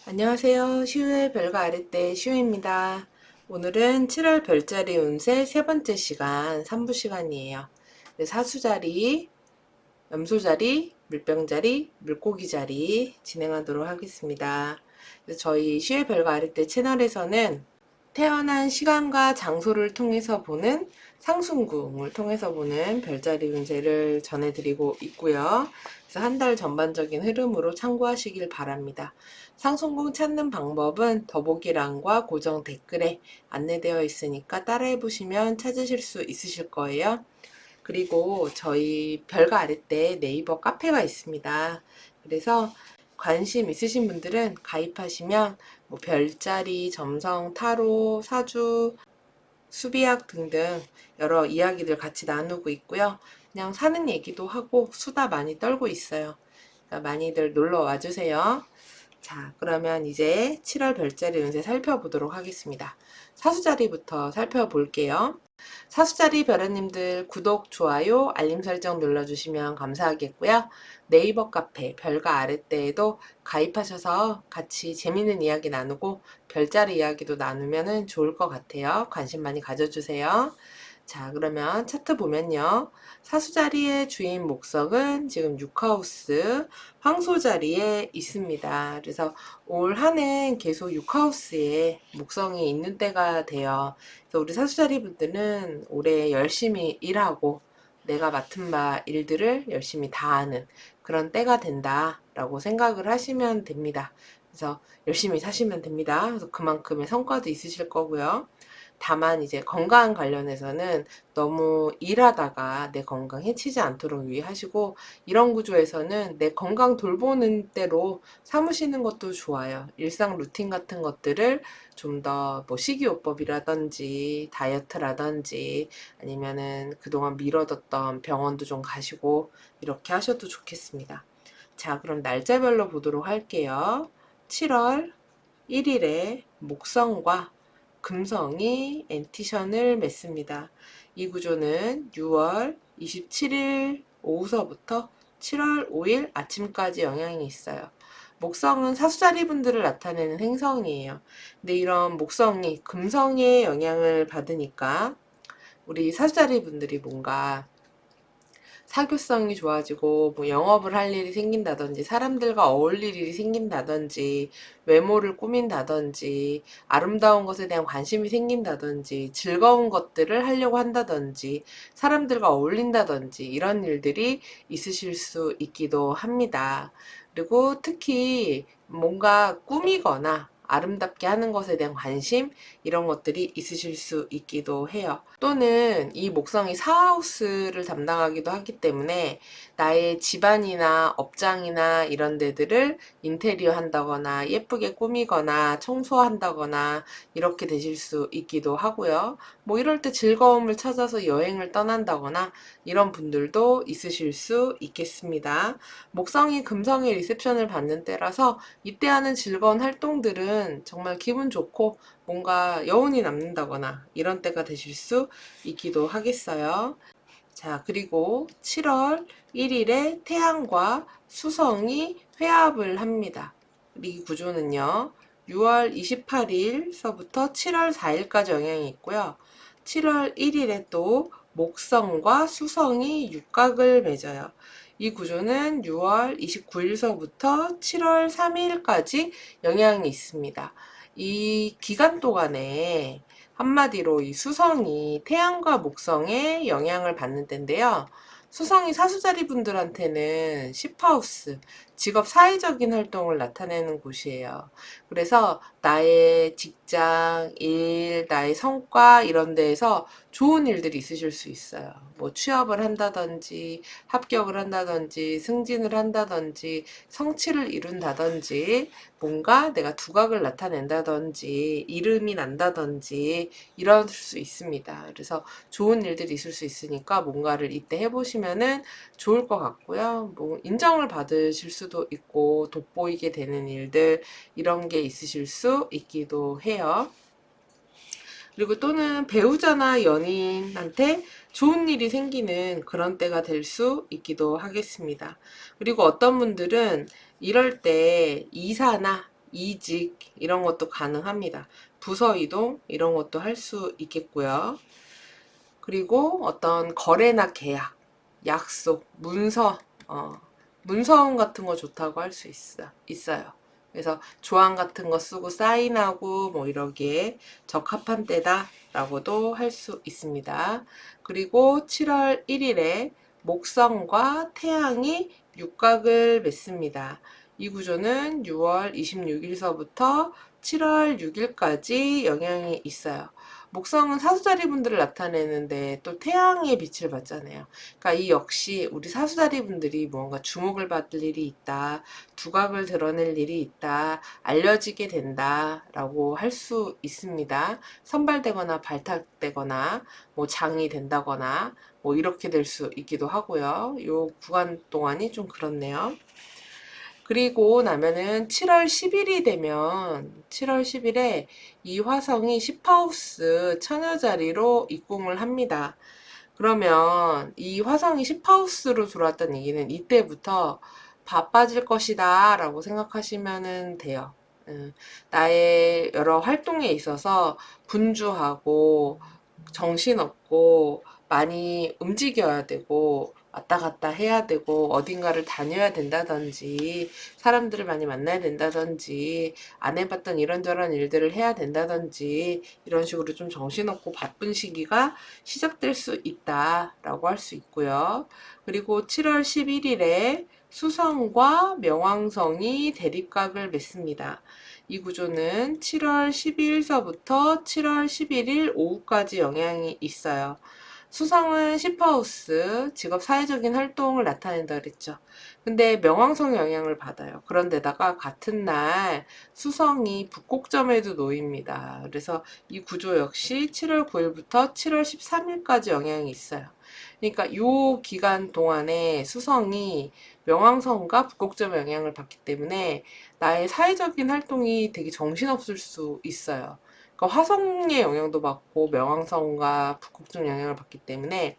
안녕하세요. 시우의 별과 아랫대 시우입니다. 오늘은 7월 별자리 운세 세 번째 시간, 3부 시간이에요. 사수자리, 염소자리, 물병자리, 물고기자리 진행하도록 하겠습니다. 저희 시우의 별과 아랫대 채널에서는 태어난 시간과 장소를 통해서 보는 상순궁을 통해서 보는 별자리 운세를 전해드리고 있고요. 그래서 한 달 전반적인 흐름으로 참고하시길 바랍니다. 상순궁 찾는 방법은 더보기란과 고정 댓글에 안내되어 있으니까 따라해 보시면 찾으실 수 있으실 거예요. 그리고 저희 별과 아랫대 네이버 카페가 있습니다. 그래서 관심 있으신 분들은 가입하시면 뭐 별자리, 점성, 타로, 사주, 수비학 등등 여러 이야기들 같이 나누고 있고요. 그냥 사는 얘기도 하고 수다 많이 떨고 있어요. 그러니까 많이들 놀러 와주세요. 자, 그러면 이제 7월 별자리 운세 살펴보도록 하겠습니다. 사수자리부터 살펴볼게요. 사수자리 별아님들 구독, 좋아요, 알림 설정 눌러주시면 감사하겠고요. 네이버 카페 별과 아랫대에도 가입하셔서 같이 재밌는 이야기 나누고 별자리 이야기도 나누면 좋을 것 같아요. 관심 많이 가져주세요. 자, 그러면 차트 보면요. 사수자리의 주인 목석은 지금 6하우스 황소자리에 있습니다. 그래서 올 한해 계속 6하우스에 목성이 있는 때가 돼요. 그래서 우리 사수자리 분들은 올해 열심히 일하고 내가 맡은 바 일들을 열심히 다하는 그런 때가 된다라고 생각을 하시면 됩니다. 그래서 열심히 사시면 됩니다. 그래서 그만큼의 성과도 있으실 거고요. 다만 이제 건강 관련해서는 너무 일하다가 내 건강 해치지 않도록 유의하시고, 이런 구조에서는 내 건강 돌보는 대로 삼으시는 것도 좋아요. 일상 루틴 같은 것들을 좀 더 뭐 식이요법이라든지 다이어트라든지 아니면은 그동안 미뤄뒀던 병원도 좀 가시고 이렇게 하셔도 좋겠습니다. 자, 그럼 날짜별로 보도록 할게요. 7월 1일에 목성과 금성이 엔티션을 맺습니다. 이 구조는 6월 27일 오후서부터 7월 5일 아침까지 영향이 있어요. 목성은 사수자리 분들을 나타내는 행성이에요. 근데 이런 목성이 금성의 영향을 받으니까 우리 사수자리 분들이 뭔가 사교성이 좋아지고 뭐 영업을 할 일이 생긴다든지 사람들과 어울릴 일이 생긴다든지 외모를 꾸민다든지 아름다운 것에 대한 관심이 생긴다든지 즐거운 것들을 하려고 한다든지 사람들과 어울린다든지 이런 일들이 있으실 수 있기도 합니다. 그리고 특히 뭔가 꾸미거나 아름답게 하는 것에 대한 관심 이런 것들이 있으실 수 있기도 해요. 또는 이 목성이 사하우스를 담당하기도 하기 때문에 나의 집안이나 업장이나 이런 데들을 인테리어 한다거나 예쁘게 꾸미거나 청소한다거나 이렇게 되실 수 있기도 하고요. 뭐 이럴 때 즐거움을 찾아서 여행을 떠난다거나 이런 분들도 있으실 수 있겠습니다. 목성이 금성의 리셉션을 받는 때라서 이때 하는 즐거운 활동들은 정말 기분 좋고 뭔가 여운이 남는다거나 이런 때가 되실 수 있기도 하겠어요. 자, 그리고 7월 1일에 태양과 수성이 회합을 합니다. 이 구조는요, 6월 28일서부터 7월 4일까지 영향이 있고요. 7월 1일에 또 목성과 수성이 육각을 맺어요. 이 구조는 6월 29일서부터 7월 3일까지 영향이 있습니다. 이 기간 동안에 한마디로 이 수성이 태양과 목성에 영향을 받는 때인데요. 수성이 사수자리 분들한테는 10하우스, 직업 사회적인 활동을 나타내는 곳이에요. 그래서 나의 직장, 일, 나의 성과 이런 데에서 좋은 일들이 있으실 수 있어요. 뭐 취업을 한다든지, 합격을 한다든지, 승진을 한다든지, 성취를 이룬다든지, 뭔가 내가 두각을 나타낸다든지, 이름이 난다든지, 이럴 수 있습니다. 그래서 좋은 일들이 있을 수 있으니까 뭔가를 이때 해보시면은 좋을 것 같고요. 뭐 인정을 받으실 수도 있고 돋보이게 되는 일들 이런 게 있으실 수 있기도 해요. 그리고 또는 배우자나 연인한테 좋은 일이 생기는 그런 때가 될 수 있기도 하겠습니다. 그리고 어떤 분들은 이럴 때 이사나 이직 이런 것도 가능합니다. 부서 이동 이런 것도 할 수 있겠고요. 그리고 어떤 거래나 계약, 약속, 문서, 문서운 같은 거 좋다고 할 수 있어요. 그래서 조항 같은 거 쓰고 사인하고 뭐 이러기에 적합한 때다 라고도 할 수 있습니다. 그리고 7월 1일에 목성과 태양이 육각을 맺습니다. 이 구조는 6월 26일서부터 7월 6일까지 영향이 있어요. 목성은 사수자리 분들을 나타내는데 또 태양의 빛을 받잖아요. 그러니까 이 역시 우리 사수자리 분들이 뭔가 주목을 받을 일이 있다, 두각을 드러낼 일이 있다, 알려지게 된다라고 할 수 있습니다. 선발되거나 발탁되거나 뭐 장이 된다거나 뭐 이렇게 될 수 있기도 하고요. 요 구간 동안이 좀 그렇네요. 그리고 나면은 7월 10일이 되면 7월 10일에 이 화성이 10하우스 처녀자리로 입궁을 합니다. 그러면 이 화성이 10하우스로 들어왔다는 얘기는 이때부터 바빠질 것이다 라고 생각하시면 돼요. 나의 여러 활동에 있어서 분주하고 정신없고 많이 움직여야 되고 왔다 갔다 해야 되고 어딘가를 다녀야 된다든지 사람들을 많이 만나야 된다든지 안 해봤던 이런저런 일들을 해야 된다든지 이런 식으로 좀 정신없고 바쁜 시기가 시작될 수 있다라고 할 수 있고요. 그리고 7월 11일에 수성과 명왕성이 대립각을 맺습니다. 이 구조는 7월 12일서부터 7월 11일 오후까지 영향이 있어요. 수성은 10하우스, 직업 사회적인 활동을 나타낸다 그랬죠. 근데 명왕성 영향을 받아요. 그런데다가 같은 날 수성이 북곡점에도 놓입니다. 그래서 이 구조 역시 7월 9일부터 7월 13일까지 영향이 있어요. 그러니까 이 기간 동안에 수성이 명왕성과 북곡점의 영향을 받기 때문에 나의 사회적인 활동이 되게 정신없을 수 있어요. 그러니까 화성의 영향도 받고 명왕성과 북극점 영향을 받기 때문에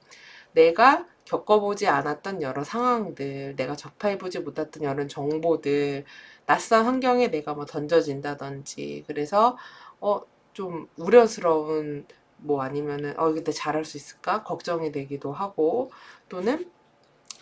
내가 겪어보지 않았던 여러 상황들, 내가 접해보지 못했던 여러 정보들, 낯선 환경에 내가 뭐 던져진다든지, 그래서 좀 우려스러운 뭐 아니면은 이때 잘할 수 있을까 걱정이 되기도 하고, 또는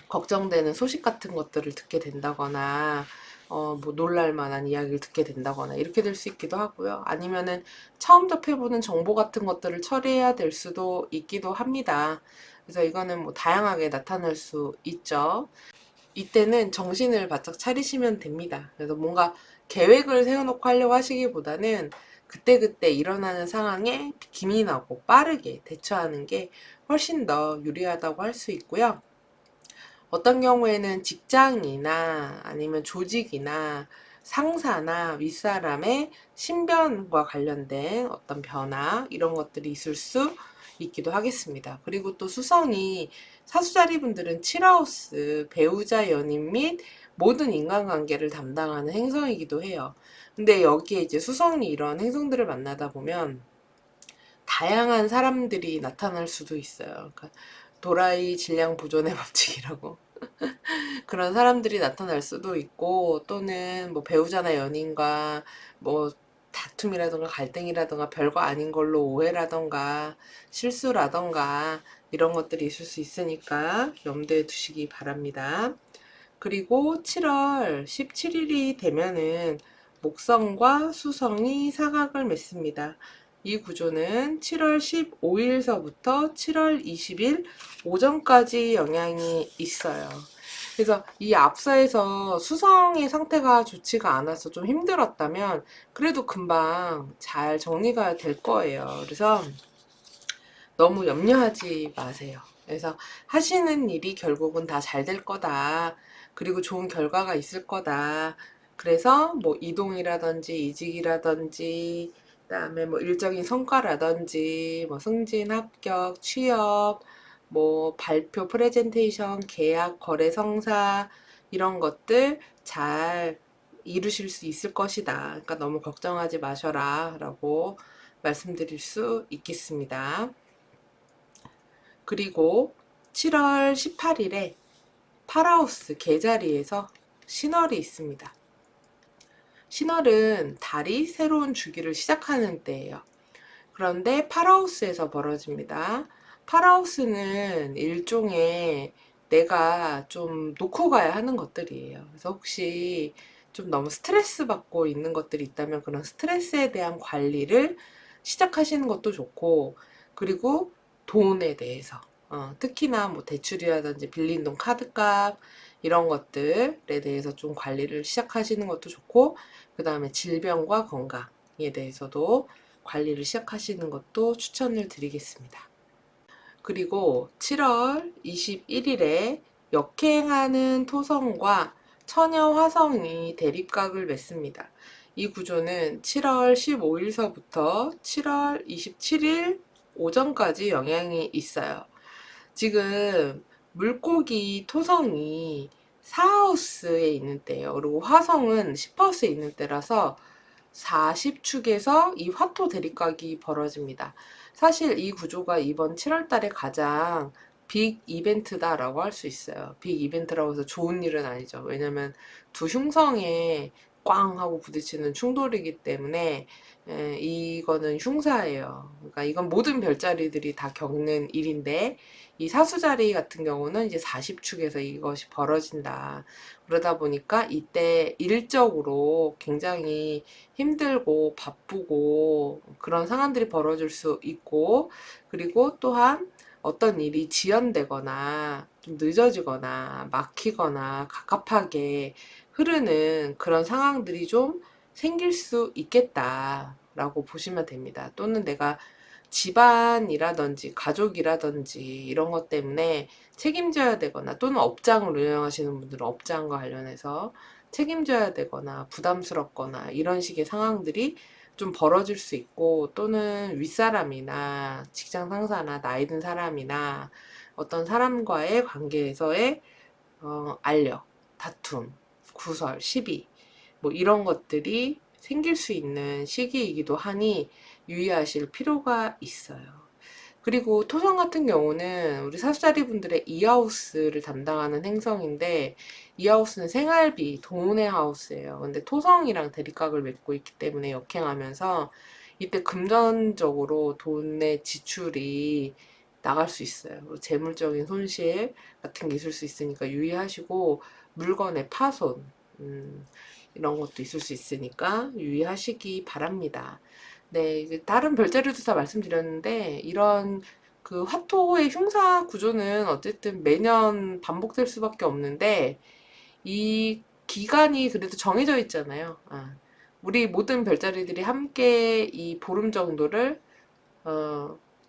걱정되는 소식 같은 것들을 듣게 된다거나 뭐 놀랄 만한 이야기를 듣게 된다거나 이렇게 될 수 있기도 하고요. 아니면은 처음 접해보는 정보 같은 것들을 처리해야 될 수도 있기도 합니다. 그래서 이거는 뭐 다양하게 나타날 수 있죠. 이때는 정신을 바짝 차리시면 됩니다. 그래서 뭔가 계획을 세워놓고 하려고 하시기보다는 그때그때 일어나는 상황에 기민하고 빠르게 대처하는 게 훨씬 더 유리하다고 할 수 있고요. 어떤 경우에는 직장이나 아니면 조직이나 상사나 윗사람의 신변과 관련된 어떤 변화 이런 것들이 있을 수 있기도 하겠습니다. 그리고 또 수성이 사수자리 분들은 7하우스 배우자 연인 및 모든 인간관계를 담당하는 행성이기도 해요. 근데 여기에 이제 수성이 이런 행성들을 만나다 보면 다양한 사람들이 나타날 수도 있어요. 그러니까 도라이 질량 보존의 법칙이라고 그런 사람들이 나타날 수도 있고 또는 뭐 배우자나 연인과 뭐 다툼이라던가 갈등이라던가 별거 아닌 걸로 오해라던가 실수라던가 이런 것들이 있을 수 있으니까 염두에 두시기 바랍니다. 그리고 7월 17일이 되면은 목성과 수성이 사각을 맺습니다. 이 구조는 7월 15일서부터 7월 20일 오전까지 영향이 있어요. 그래서 이 앞서에서 수성의 상태가 좋지가 않아서 좀 힘들었다면 그래도 금방 잘 정리가 될 거예요. 그래서 너무 염려하지 마세요. 그래서 하시는 일이 결국은 다 잘 될 거다. 그리고 좋은 결과가 있을 거다. 그래서 뭐 이동이라든지 이직이라든지 그다음에 뭐 일적인 성과라든지 뭐 승진, 합격, 취업, 뭐 발표, 프레젠테이션, 계약, 거래, 성사 이런 것들 잘 이루실 수 있을 것이다. 그러니까 너무 걱정하지 마셔라 라고 말씀드릴 수 있겠습니다. 그리고 7월 18일에 파라오스 개자리에서 신월이 있습니다. 신월은 달이 새로운 주기를 시작하는 때예요. 그런데 파라우스에서 벌어집니다. 파라우스는 일종의 내가 좀 놓고 가야 하는 것들이에요. 그래서 혹시 좀 너무 스트레스 받고 있는 것들이 있다면 그런 스트레스에 대한 관리를 시작하시는 것도 좋고, 그리고 돈에 대해서 특히나 뭐 대출이라든지 빌린 돈 카드값 이런 것들에 대해서 좀 관리를 시작하시는 것도 좋고, 그 다음에 질병과 건강에 대해서도 관리를 시작하시는 것도 추천을 드리겠습니다. 그리고 7월 21일에 역행하는 토성과 처녀 화성이 대립각을 맺습니다. 이 구조는 7월 15일서부터 7월 27일 오전까지 영향이 있어요. 지금 물고기 토성이 4하우스에 있는 때예요. 그리고 화성은 10하우스에 있는 때라서 40축에서 이 화토 대립각이 벌어집니다. 사실 이 구조가 이번 7월 달에 가장 빅 이벤트다라고 할 수 있어요. 빅 이벤트라고 해서 좋은 일은 아니죠. 왜냐면 두 흉성에 꽝 하고 부딪히는 충돌이기 때문에 이거는 흉사예요. 그러니까 이건 모든 별자리들이 다 겪는 일인데, 이 사수자리 같은 경우는 이제 40축에서 이것이 벌어진다. 그러다 보니까 이때 일적으로 굉장히 힘들고 바쁘고 그런 상황들이 벌어질 수 있고, 그리고 또한 어떤 일이 지연되거나 좀 늦어지거나 막히거나 갑갑하게 흐르는 그런 상황들이 좀 생길 수 있겠다라고 보시면 됩니다. 또는 내가 집안이라든지 가족이라든지 이런 것 때문에 책임져야 되거나, 또는 업장을 운영하시는 분들은 업장과 관련해서 책임져야 되거나 부담스럽거나 이런 식의 상황들이 좀 벌어질 수 있고, 또는 윗사람이나 직장 상사나 나이 든 사람이나 어떤 사람과의 관계에서의 알력, 다툼, 구설, 시비 뭐 이런 것들이 생길 수 있는 시기이기도 하니 유의하실 필요가 있어요. 그리고 토성 같은 경우는 우리 사수자리 분들의 이하우스를 담당하는 행성인데, 이하우스는 생활비, 돈의 하우스예요. 근데 토성이랑 대립각을 맺고 있기 때문에 역행하면서 이때 금전적으로 돈의 지출이 나갈 수 있어요. 재물적인 손실 같은 게 있을 수 있으니까 유의하시고, 물건의 파손, 이런 것도 있을 수 있으니까 유의하시기 바랍니다. 네, 다른 별자리도 다 말씀드렸는데, 이런 그 화토의 흉사 구조는 어쨌든 매년 반복될 수밖에 없는데, 이 기간이 그래도 정해져 있잖아요. 우리 모든 별자리들이 함께 이 보름 정도를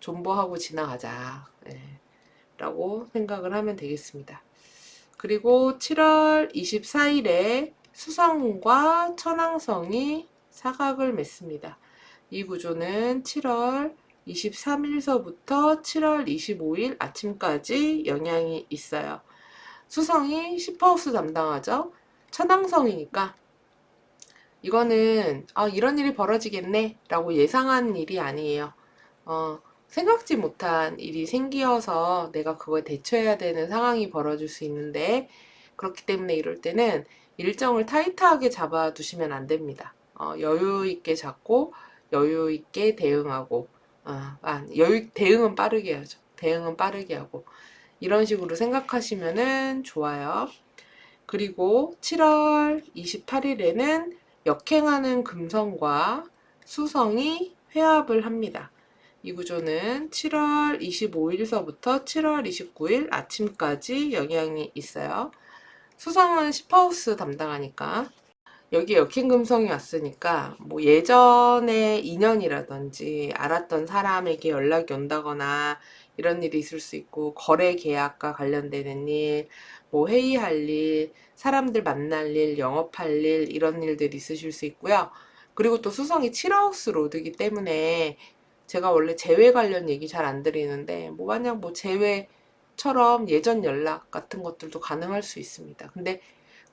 존버하고 지나가자, 라고 생각을 하면 되겠습니다. 그리고 7월 24일에 수성과 천왕성이 사각을 맺습니다. 이 구조는 7월 23일서부터 7월 25일 아침까지 영향이 있어요. 수성이 10하우스 담당하죠. 천왕성이니까 이거는 이런 일이 벌어지겠네 라고 예상한 일이 아니에요. 생각지 못한 일이 생기어서 내가 그거에 대처해야 되는 상황이 벌어질 수 있는데, 그렇기 때문에 이럴 때는 일정을 타이트하게 잡아두시면 안 됩니다. 여유 있게 잡고 여유 있게 대응하고, 대응은 빠르게 하죠. 대응은 빠르게 하고 이런 식으로 생각하시면은 좋아요. 그리고 7월 28일에는 역행하는 금성과 수성이 회합을 합니다. 이 구조는 7월 25일서부터 7월 29일 아침까지 영향이 있어요. 수성은 10하우스 담당하니까 여기 역행금성이 왔으니까 뭐 예전에 인연이라든지 알았던 사람에게 연락이 온다거나 이런 일이 있을 수 있고, 거래 계약과 관련되는 일, 뭐 회의할 일, 사람들 만날 일, 영업할 일, 이런 일들이 있으실 수 있고요. 그리고 또 수성이 7하우스 로드이기 때문에 제가 원래 재회 관련 얘기 잘 안 드리는데, 뭐 만약 뭐 재회처럼 예전 연락 같은 것들도 가능할 수 있습니다. 근데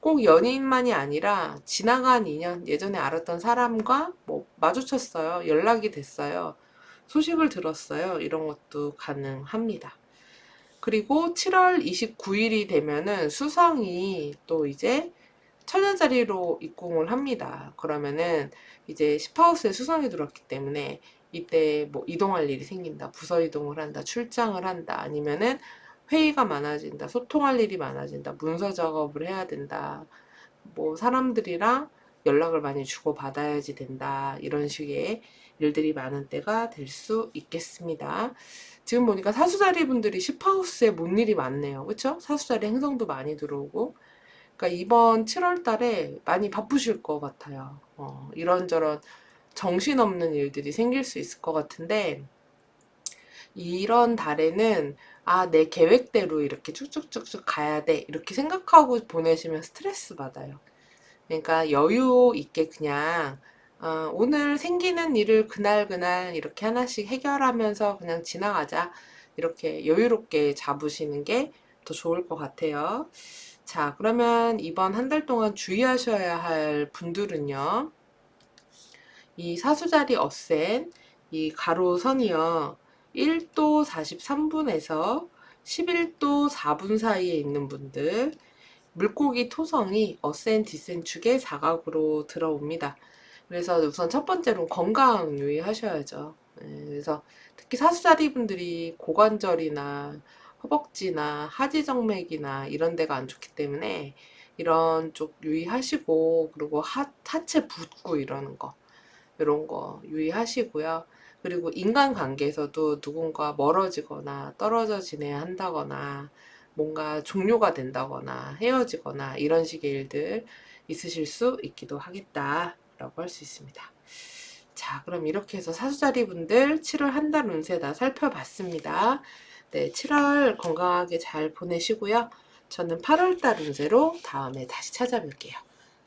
꼭 연인만이 아니라 지나간 인연, 예전에 알았던 사람과 뭐 마주쳤어요. 연락이 됐어요. 소식을 들었어요. 이런 것도 가능합니다. 그리고 7월 29일이 되면은 수성이 또 이제 천연자리로 입궁을 합니다. 그러면은 이제 10하우스에 수성이 들어왔기 때문에 이때 뭐 이동할 일이 생긴다. 부서 이동을 한다. 출장을 한다. 아니면은 회의가 많아진다. 소통할 일이 많아진다. 문서 작업을 해야 된다. 뭐 사람들이랑 연락을 많이 주고받아야지 된다. 이런 식의 일들이 많은 때가 될 수 있겠습니다. 지금 보니까 사수자리 분들이 10하우스에 뭔 일이 많네요. 그쵸? 사수자리 행성도 많이 들어오고. 그러니까 이번 7월 달에 많이 바쁘실 것 같아요. 이런저런 정신없는 일들이 생길 수 있을 것 같은데, 이런 달에는 내 계획대로 이렇게 쭉쭉쭉쭉 가야 돼. 이렇게 생각하고 보내시면 스트레스 받아요. 그러니까 여유 있게 그냥 오늘 생기는 일을 그날 이렇게 하나씩 해결하면서 그냥 지나가자. 이렇게 여유롭게 잡으시는 게 더 좋을 것 같아요. 자, 그러면 이번 한 달 동안 주의하셔야 할 분들은요. 이 사수자리 어센, 이 가로선이요. 1도 43분에서 11도 4분 사이에 있는 분들, 물고기 토성이 어센, 디센 축의 사각으로 들어옵니다. 그래서 우선 첫 번째로 건강 유의하셔야죠. 그래서 특히 사수자리 분들이 고관절이나 허벅지나 하지정맥이나 이런 데가 안 좋기 때문에 이런 쪽 유의하시고, 그리고 하체 붓고 이런 거 유의하시고요. 그리고 인간관계에서도 누군가 멀어지거나 떨어져 지내야 한다거나 뭔가 종료가 된다거나 헤어지거나 이런 식의 일들 있으실 수 있기도 하겠다라고 할 수 있습니다. 자, 그럼 이렇게 해서 사수자리 분들 7월 한 달 운세 다 살펴봤습니다. 네, 7월 건강하게 잘 보내시고요. 저는 8월 달 운세로 다음에 다시 찾아뵐게요.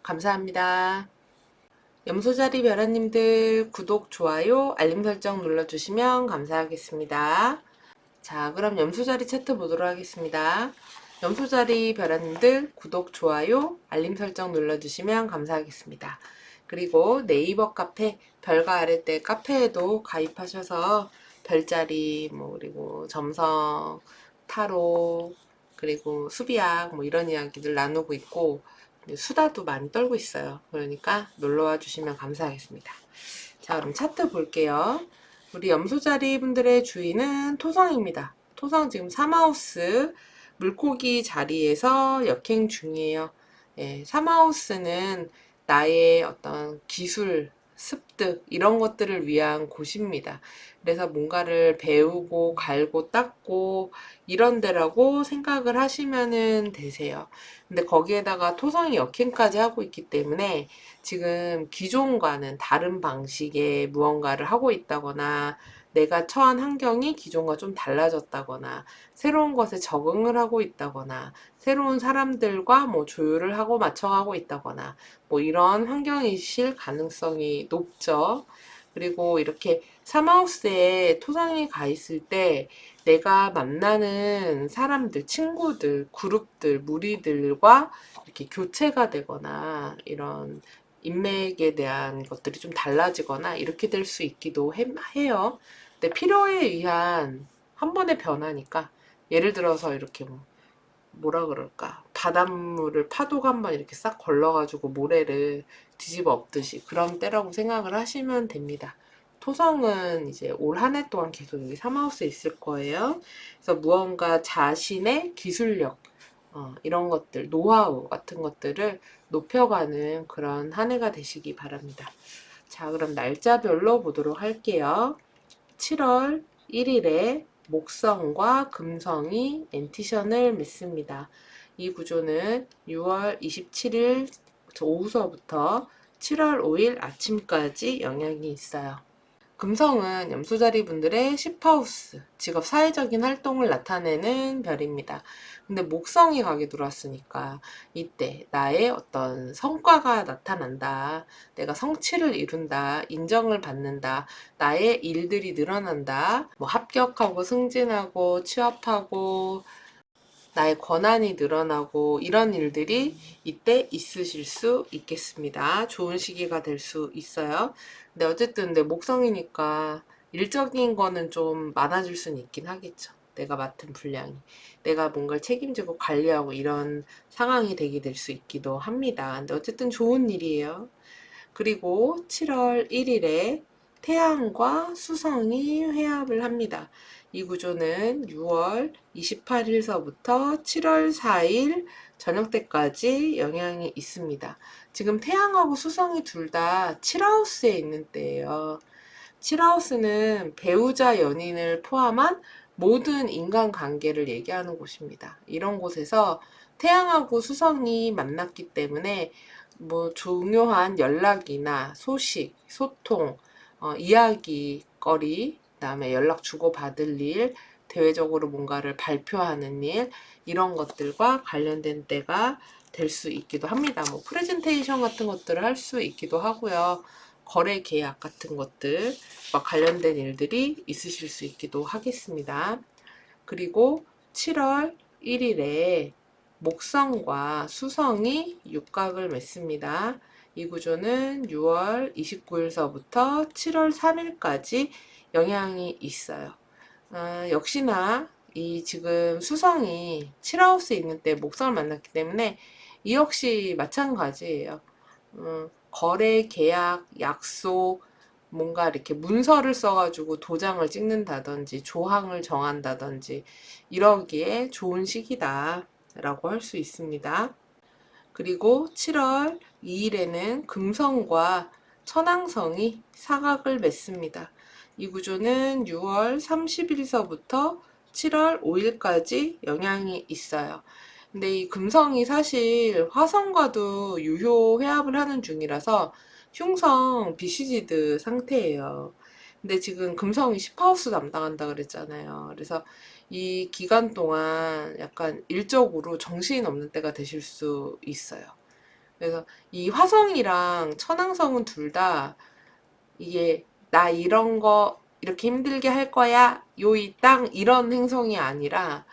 감사합니다. 염소자리 벼라님들 구독, 좋아요, 알림 설정 눌러주시면 감사하겠습니다. 자, 그럼 염소자리 차트 보도록 하겠습니다. 염소자리 벼라님들 구독, 좋아요, 알림 설정 눌러주시면 감사하겠습니다. 그리고 네이버 카페 별과 아래때 카페에도 가입하셔서 별자리 그리고 점성, 타로, 그리고 수비약 이런 이야기들 나누고 있고 수다도 많이 떨고 있어요. 그러니까 놀러와 주시면 감사하겠습니다. 자, 그럼 차트 볼게요. 우리 염소자리 분들의 주인은 토성입니다. 토성 지금 3하우스 물고기 자리에서 역행 중이에요. 예, 3하우스는 나의 어떤 기술, 습득 이런 것들을 위한 곳입니다. 그래서 뭔가를 배우고 갈고 닦고 이런 데라고 생각을 하시면 되세요. 근데 거기에다가 토성이 역행까지 하고 있기 때문에 지금 기존과는 다른 방식의 무언가를 하고 있다거나 내가 처한 환경이 기존과 좀 달라졌다거나 새로운 것에 적응을 하고 있다거나 새로운 사람들과 조율을 하고 맞춰가고 있다거나 이런 환경이실 가능성이 높죠. 그리고 이렇게 삼하우스에 토성이 가 있을 때 내가 만나는 사람들, 친구들, 그룹들, 무리들과 이렇게 교체가 되거나 이런 인맥에 대한 것들이 좀 달라지거나 이렇게 될 수 있기도 해요. 근데 필요에 의한 한 번의 변화니까 예를 들어서 이렇게 뭐라 그럴까 바닷물을 파도가 한번 이렇게 싹 걸러가지고 모래를 뒤집어 엎듯이 그런 때라고 생각을 하시면 됩니다. 토성은 이제 올 한 해 동안 계속 여기 삼하우스에 있을 거예요. 그래서 무언가 자신의 기술력 이런 것들, 노하우 같은 것들을 높여가는 그런 한 해가 되시기 바랍니다. 자, 그럼 날짜별로 보도록 할게요. 7월 1일에 목성과 금성이 엔티션을 맺습니다. 이 구조는 6월 27일 오후서부터 7월 5일 아침까지 영향이 있어요. 금성은 염소자리 분들의 10하우스, 직업 사회적인 활동을 나타내는 별입니다. 근데 목성이 가게 들어왔으니까 이때 나의 어떤 성과가 나타난다. 내가 성취를 이룬다. 인정을 받는다. 나의 일들이 늘어난다. 합격하고 승진하고 취업하고 나의 권한이 늘어나고 이런 일들이 이때 있으실 수 있겠습니다. 좋은 시기가 될 수 있어요. 근데 어쨌든 내 목성이니까 일적인 거는 좀 많아질 수는 있긴 하겠죠. 내가 맡은 분량이. 내가 뭔가를 책임지고 관리하고 이런 상황이 되게 될 수 있기도 합니다. 근데 어쨌든 좋은 일이에요. 그리고 7월 1일에 태양과 수성이 회합을 합니다. 이 구조는 6월 28일서부터 7월 4일 저녁 때까지 영향이 있습니다. 지금 태양하고 수성이 둘 다 7하우스에 있는 때예요. 7하우스는 배우자 연인을 포함한 모든 인간관계를 얘기하는 곳입니다. 이런 곳에서 태양하고 수성이 만났기 때문에 뭐 중요한 연락이나 소식, 소통, 이야기거리, 그다음에 연락 주고받을 일, 대외적으로 뭔가를 발표하는 일, 이런 것들과 관련된 때가 될 수 있기도 합니다. 뭐 프레젠테이션 같은 것들을 할 수 있기도 하고요. 거래 계약 같은 것들과 관련된 일들이 있으실 수 있기도 하겠습니다. 그리고 7월 1일에 목성과 수성이 육각을 맺습니다. 이 구조는 6월 29일서부터 7월 3일까지 영향이 있어요. 역시나 이 지금 수성이 7하우스에 있는 때 목성을 만났기 때문에 이 역시 마찬가지예요. 거래, 계약, 약속, 뭔가 이렇게 문서를 써가지고 도장을 찍는다든지 조항을 정한다든지 이러기에 좋은 시기다 라고 할 수 있습니다. 그리고 7월 2일에는 금성과 천왕성이 사각을 맺습니다. 이 구조는 6월 30일서부터 7월 5일까지 영향이 있어요. 근데 이 금성이 사실 화성과도 유효 회합을 하는 중이라서 흉성 비시지드 상태예요. 근데 지금 금성이 10하우스 담당한다 그랬잖아요. 그래서 이 기간 동안 약간 일적으로 정신없는 때가 되실 수 있어요. 그래서 이 화성이랑 천왕성은 둘 다 이게 나 이런 거 이렇게 힘들게 할 거야 요이 땅 이런 행성이 아니라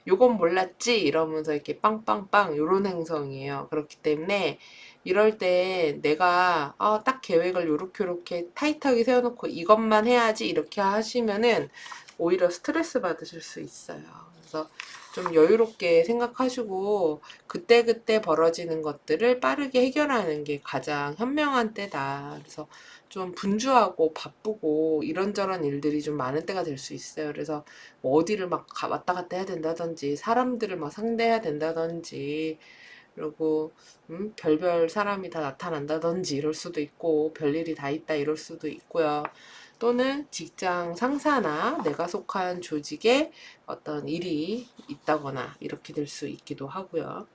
요건 몰랐지 이러면서 이렇게 빵빵빵 요런 행성이에요. 그렇기 때문에 이럴 때 내가 딱 계획을 요렇게 타이트하게 세워놓고 이것만 해야지 이렇게 하시면은 오히려 스트레스 받으실 수 있어요. 그래서 좀 여유롭게 생각하시고 그때그때 벌어지는 것들을 빠르게 해결하는 게 가장 현명한 때다. 그래서 좀 분주하고 바쁘고 이런저런 일들이 좀 많은 때가 될 수 있어요. 그래서 뭐 어디를 막 왔다 갔다 해야 된다든지 사람들을 막 상대해야 된다든지 그리고 별별 사람이 다 나타난다든지 이럴 수도 있고 별일이 다 있다 이럴 수도 있고요. 또는 직장 상사나 내가 속한 조직에 어떤 일이 있다거나 이렇게 될 수 있기도 하고요.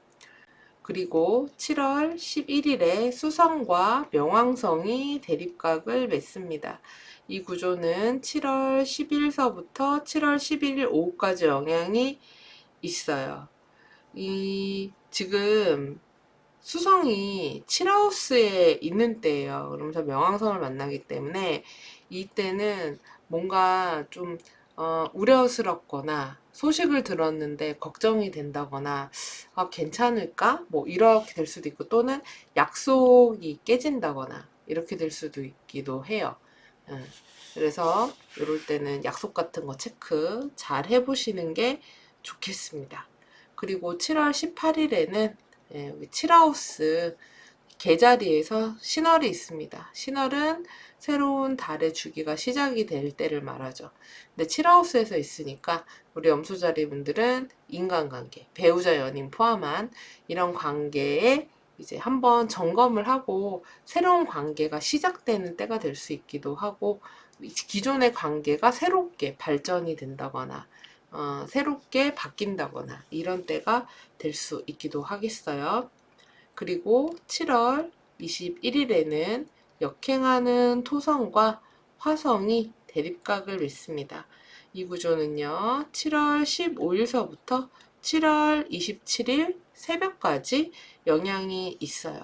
그리고 7월 11일에 수성과 명왕성이 대립각을 맺습니다. 이 구조는 7월 10일서부터 7월 11일 오후까지 영향이 있어요. 이 지금 수성이 7하우스에 있는 때예요. 그러면서 명왕성을 만나기 때문에 이때는 뭔가 좀 우려스럽거나 소식을 들었는데 걱정이 된다거나 괜찮을까? 뭐 이렇게 될 수도 있고 또는 약속이 깨진다거나 이렇게 될 수도 있기도 해요. 그래서 이럴 때는 약속 같은 거 체크 잘 해보시는 게 좋겠습니다. 그리고 7월 18일에는 여기 7하우스 개자리에서 신월이 있습니다. 신월은 새로운 달의 주기가 시작이 될 때를 말하죠. 근데 7하우스에서 있으니까 우리 염소자리 분들은 인간관계, 배우자 연인 포함한 이런 관계에 이제 한번 점검을 하고 새로운 관계가 시작되는 때가 될 수 있기도 하고 기존의 관계가 새롭게 발전이 된다거나 새롭게 바뀐다거나 이런 때가 될 수 있기도 하겠어요. 그리고 7월 21일에는 역행하는 토성과 화성이 대립각을 맺습니다. 이 구조는요, 7월 15일서부터 7월 27일 새벽까지 영향이 있어요.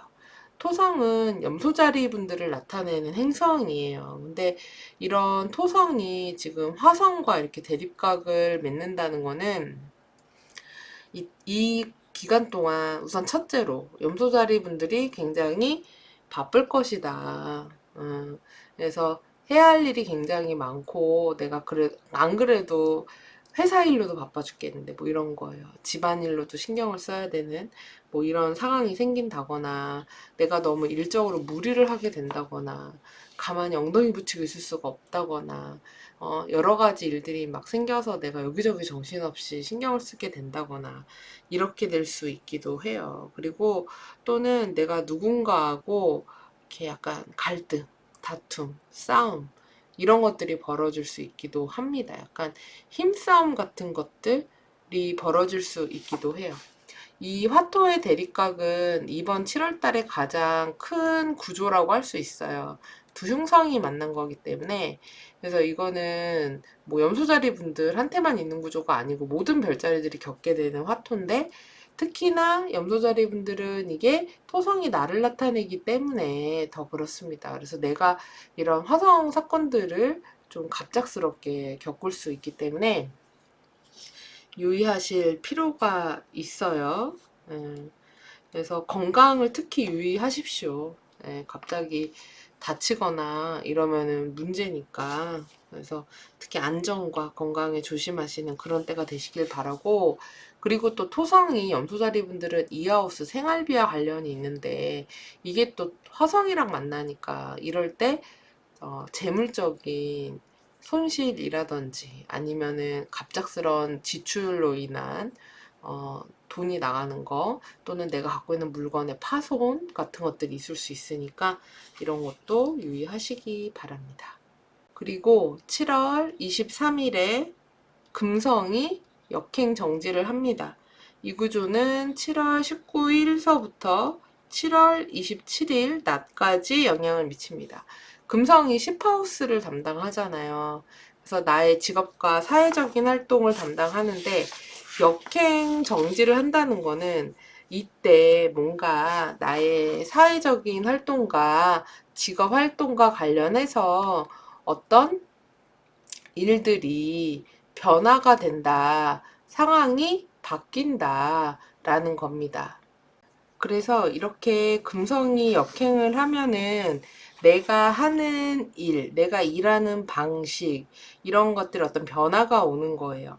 토성은 염소자리 분들을 나타내는 행성이에요. 근데 이런 토성이 지금 화성과 이렇게 대립각을 맺는다는 거는 이 기간 동안 우선 첫째로 염소자리 분들이 굉장히 바쁠 것이다. 그래서 해야 할 일이 굉장히 많고 내가 안 그래도 회사 일로도 바빠 죽겠는데 뭐 이런 거예요. 집안 일로도 신경을 써야 되는 뭐 이런 상황이 생긴다거나 내가 너무 일적으로 무리를 하게 된다거나 가만히 엉덩이 붙이고 있을 수가 없다거나 여러 가지 일들이 막 생겨서 내가 여기저기 정신없이 신경을 쓰게 된다거나 이렇게 될 수 있기도 해요. 그리고 또는 내가 누군가하고 이렇게 약간 갈등, 다툼, 싸움 이런 것들이 벌어질 수 있기도 합니다. 약간 힘싸움 같은 것들이 벌어질 수 있기도 해요. 이 화토의 대립각은 이번 7월 달에 가장 큰 구조라고 할 수 있어요. 두 흉성이 만난 거기 때문에 그래서 이거는 뭐 염소자리 분들한테만 있는 구조가 아니고 모든 별자리들이 겪게 되는 화토인데 특히나 염소자리 분들은 이게 토성이 나를 나타내기 때문에 더 그렇습니다. 그래서 내가 이런 화성 사건들을 좀 갑작스럽게 겪을 수 있기 때문에 유의하실 필요가 있어요. 예, 그래서 건강을 특히 유의하십시오. 예, 갑자기 다치거나 이러면은 문제니까. 그래서 특히 안전과 건강에 조심하시는 그런 때가 되시길 바라고, 그리고 또 토성이 염소자리 분들은 이하우스 생활비와 관련이 있는데 이게 또 화성이랑 만나니까 이럴 때 재물적인 손실이라든지 아니면은 갑작스러운 지출로 인한 돈이 나가는 거 또는 내가 갖고 있는 물건의 파손 같은 것들이 있을 수 있으니까 이런 것도 유의하시기 바랍니다. 그리고 7월 23일에 금성이 역행 정지를 합니다. 이 구조는 7월 19일서부터 7월 27일 낮까지 영향을 미칩니다. 금성이 10하우스를 담당하잖아요. 그래서 나의 직업과 사회적인 활동을 담당하는데 역행 정지를 한다는 거는 이때 뭔가 나의 사회적인 활동과 직업 활동과 관련해서 어떤 일들이 변화가 된다, 상황이 바뀐다 라는 겁니다. 그래서 이렇게 금성이 역행을 하면은 내가 하는 일, 내가 일하는 방식, 이런 것들 어떤 변화가 오는 거예요.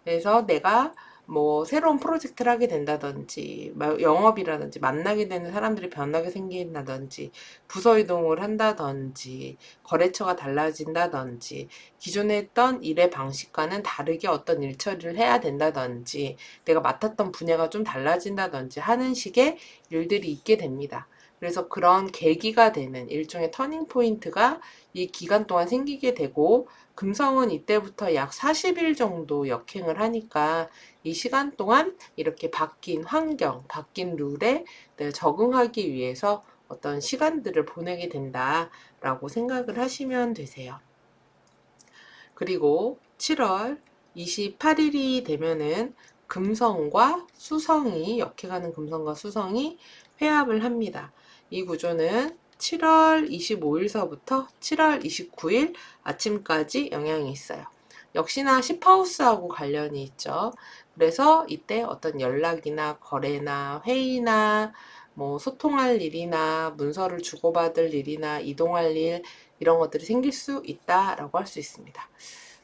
그래서 내가 뭐 새로운 프로젝트를 하게 된다든지 영업이라든지 만나게 되는 사람들이 변하게 생긴다든지 부서 이동을 한다든지 거래처가 달라진다든지 기존에 했던 일의 방식과는 다르게 어떤 일 처리를 해야 된다든지 내가 맡았던 분야가 좀 달라진다든지 하는 식의 일들이 있게 됩니다. 그래서 그런 계기가 되는 일종의 터닝 포인트가 이 기간 동안 생기게 되고 금성은 이때부터 약 40일 정도 역행을 하니까 이 시간 동안 이렇게 바뀐 환경, 바뀐 룰에 적응하기 위해서 어떤 시간들을 보내게 된다라고 생각을 하시면 되세요. 그리고 7월 28일이 되면은 금성과 수성이 역행하는 금성과 수성이 회합을 합니다. 이 구조는 7월 25일서부터 7월 29일 아침까지 영향이 있어요. 역시나 10하우스하고 관련이 있죠. 그래서 이때 어떤 연락이나 거래나 회의나 뭐 소통할 일이나 문서를 주고받을 일이나 이동할 일 이런 것들이 생길 수 있다라고 할 수 있습니다.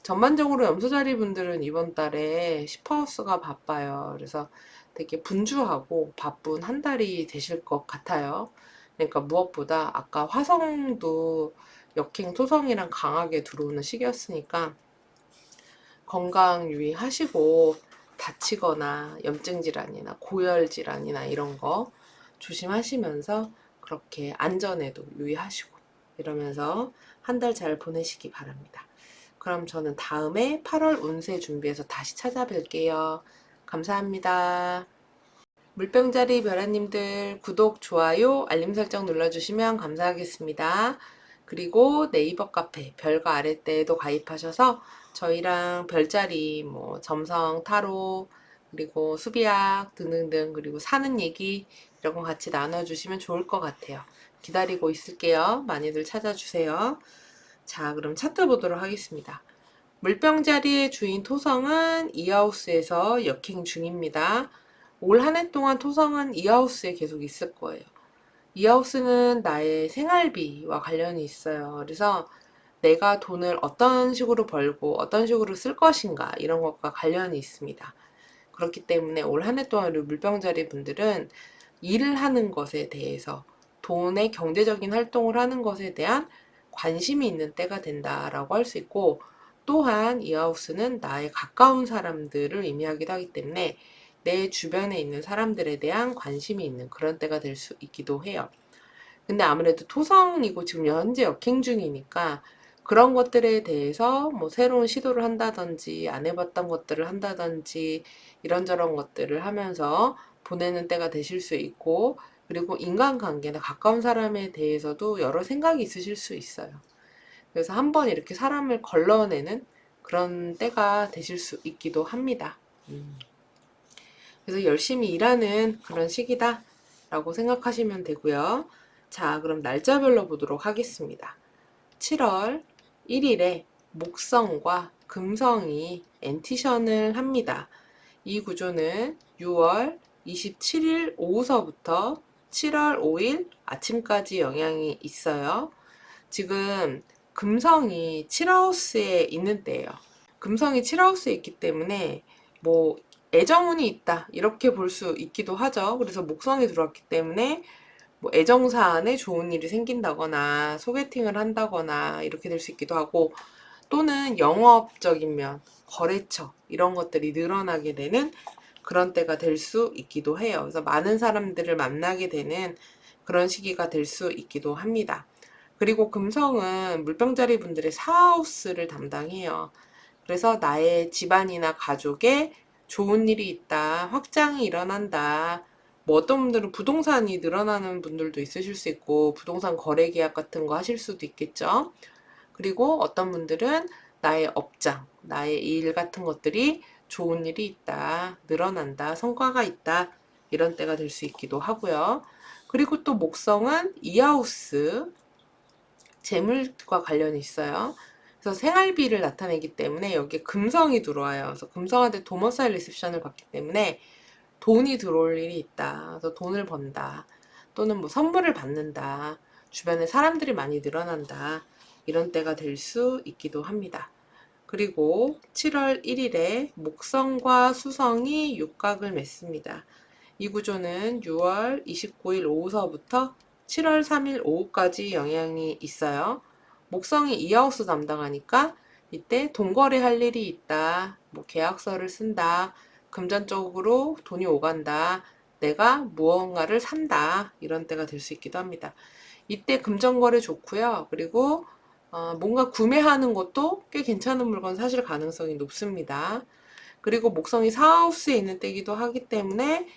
전반적으로 염소자리 분들은 이번 달에 10하우스가 바빠요. 그래서 되게 분주하고 바쁜 한 달이 되실 것 같아요. 그러니까 무엇보다 아까 화성도 역행 토성이랑 강하게 들어오는 시기였으니까 건강 유의하시고 다치거나 염증 질환이나 고열 질환이나 이런 거 조심하시면서 그렇게 안전에도 유의하시고 이러면서 한 달 잘 보내시기 바랍니다. 그럼 저는 다음에 8월 운세 준비해서 다시 찾아뵐게요. 감사합니다. 물병자리 별아님들 구독, 좋아요, 알림 설정 눌러주시면 감사하겠습니다. 그리고 네이버 카페 별과 아랫대에도 가입하셔서 저희랑 별자리, 뭐 점성, 타로, 그리고 수비학 등등등 그리고 사는 얘기 이런 거 같이 나눠주시면 좋을 것 같아요. 기다리고 있을게요. 많이들 찾아주세요. 자, 그럼 차트 보도록 하겠습니다. 물병자리의 주인 토성은 이하우스에서 역행 중입니다. 올 한 해 동안 토성은 이하우스에 계속 있을 거예요. 이하우스는 나의 생활비와 관련이 있어요. 그래서 내가 돈을 어떤 식으로 벌고 어떤 식으로 쓸 것인가 이런 것과 관련이 있습니다. 그렇기 때문에 올 한 해 동안 우리 물병자리 분들은 일을 하는 것에 대해서 돈의 경제적인 활동을 하는 것에 대한 관심이 있는 때가 된다라고 할 수 있고, 또한 이 하우스는 나의 가까운 사람들을 의미하기도 하기 때문에 내 주변에 있는 사람들에 대한 관심이 있는 그런 때가 될 수 있기도 해요. 근데 아무래도 토성이고 지금 현재 역행 중이니까 그런 것들에 대해서 뭐 새로운 시도를 한다든지 안 해봤던 것들을 한다든지 이런저런 것들을 하면서 보내는 때가 되실 수 있고, 그리고 인간관계나 가까운 사람에 대해서도 여러 생각이 있으실 수 있어요. 그래서 한번 이렇게 사람을 걸러내는 그런 때가 되실 수 있기도 합니다. 그래서 열심히 일하는 그런 시기다 라고 생각하시면 되고요. 자, 그럼 날짜별로 보도록 하겠습니다. 7월 1일에 목성과 금성이 엔티션을 합니다. 이 구조는 6월 27일 오후서부터 7월 5일 아침까지 영향이 있어요. 지금 금성이 7하우스에 있는 때예요. 금성이 7하우스에 있기 때문에 뭐 애정운이 있다 이렇게 볼 수 있기도 하죠. 그래서 목성이 들어왔기 때문에 뭐 애정 사안에 좋은 일이 생긴다거나 소개팅을 한다거나 이렇게 될 수 있기도 하고, 또는 영업적인 면, 거래처 이런 것들이 늘어나게 되는 그런 때가 될 수 있기도 해요. 그래서 많은 사람들을 만나게 되는 그런 시기가 될 수 있기도 합니다. 그리고 금성은 물병자리 분들의 사하우스를 담당해요. 그래서 나의 집안이나 가족에 좋은 일이 있다, 확장이 일어난다. 뭐 어떤 분들은 부동산이 늘어나는 분들도 있으실 수 있고, 부동산 거래 계약 같은 거 하실 수도 있겠죠. 그리고 어떤 분들은 나의 업장, 나의 일 같은 것들이 좋은 일이 있다, 늘어난다, 성과가 있다, 이런 때가 될 수 있기도 하고요. 그리고 또 목성은 이하우스, 재물과 관련이 있어요. 그래서 생활비를 나타내기 때문에 여기에 금성이 들어와요. 그래서 금성한테 도머사일 리셉션을 받기 때문에 돈이 들어올 일이 있다. 그래서 돈을 번다. 또는 뭐 선물을 받는다. 주변에 사람들이 많이 늘어난다. 이런 때가 될 수 있기도 합니다. 그리고 7월 1일에 목성과 수성이 육각을 맺습니다. 이 구조는 6월 29일 오후서부터 7월 3일 오후까지 영향이 있어요. 목성이 이하우스 담당하니까 이때 돈거래 할 일이 있다, 뭐 계약서를 쓴다, 금전적으로 돈이 오간다, 내가 무언가를 산다, 이런 때가 될 수 있기도 합니다. 이때 금전거래 좋고요. 그리고 뭔가 구매하는 것도 꽤 괜찮은 물건 사실 가능성이 높습니다. 그리고 목성이 사하우스에 있는 때이기도 하기 때문에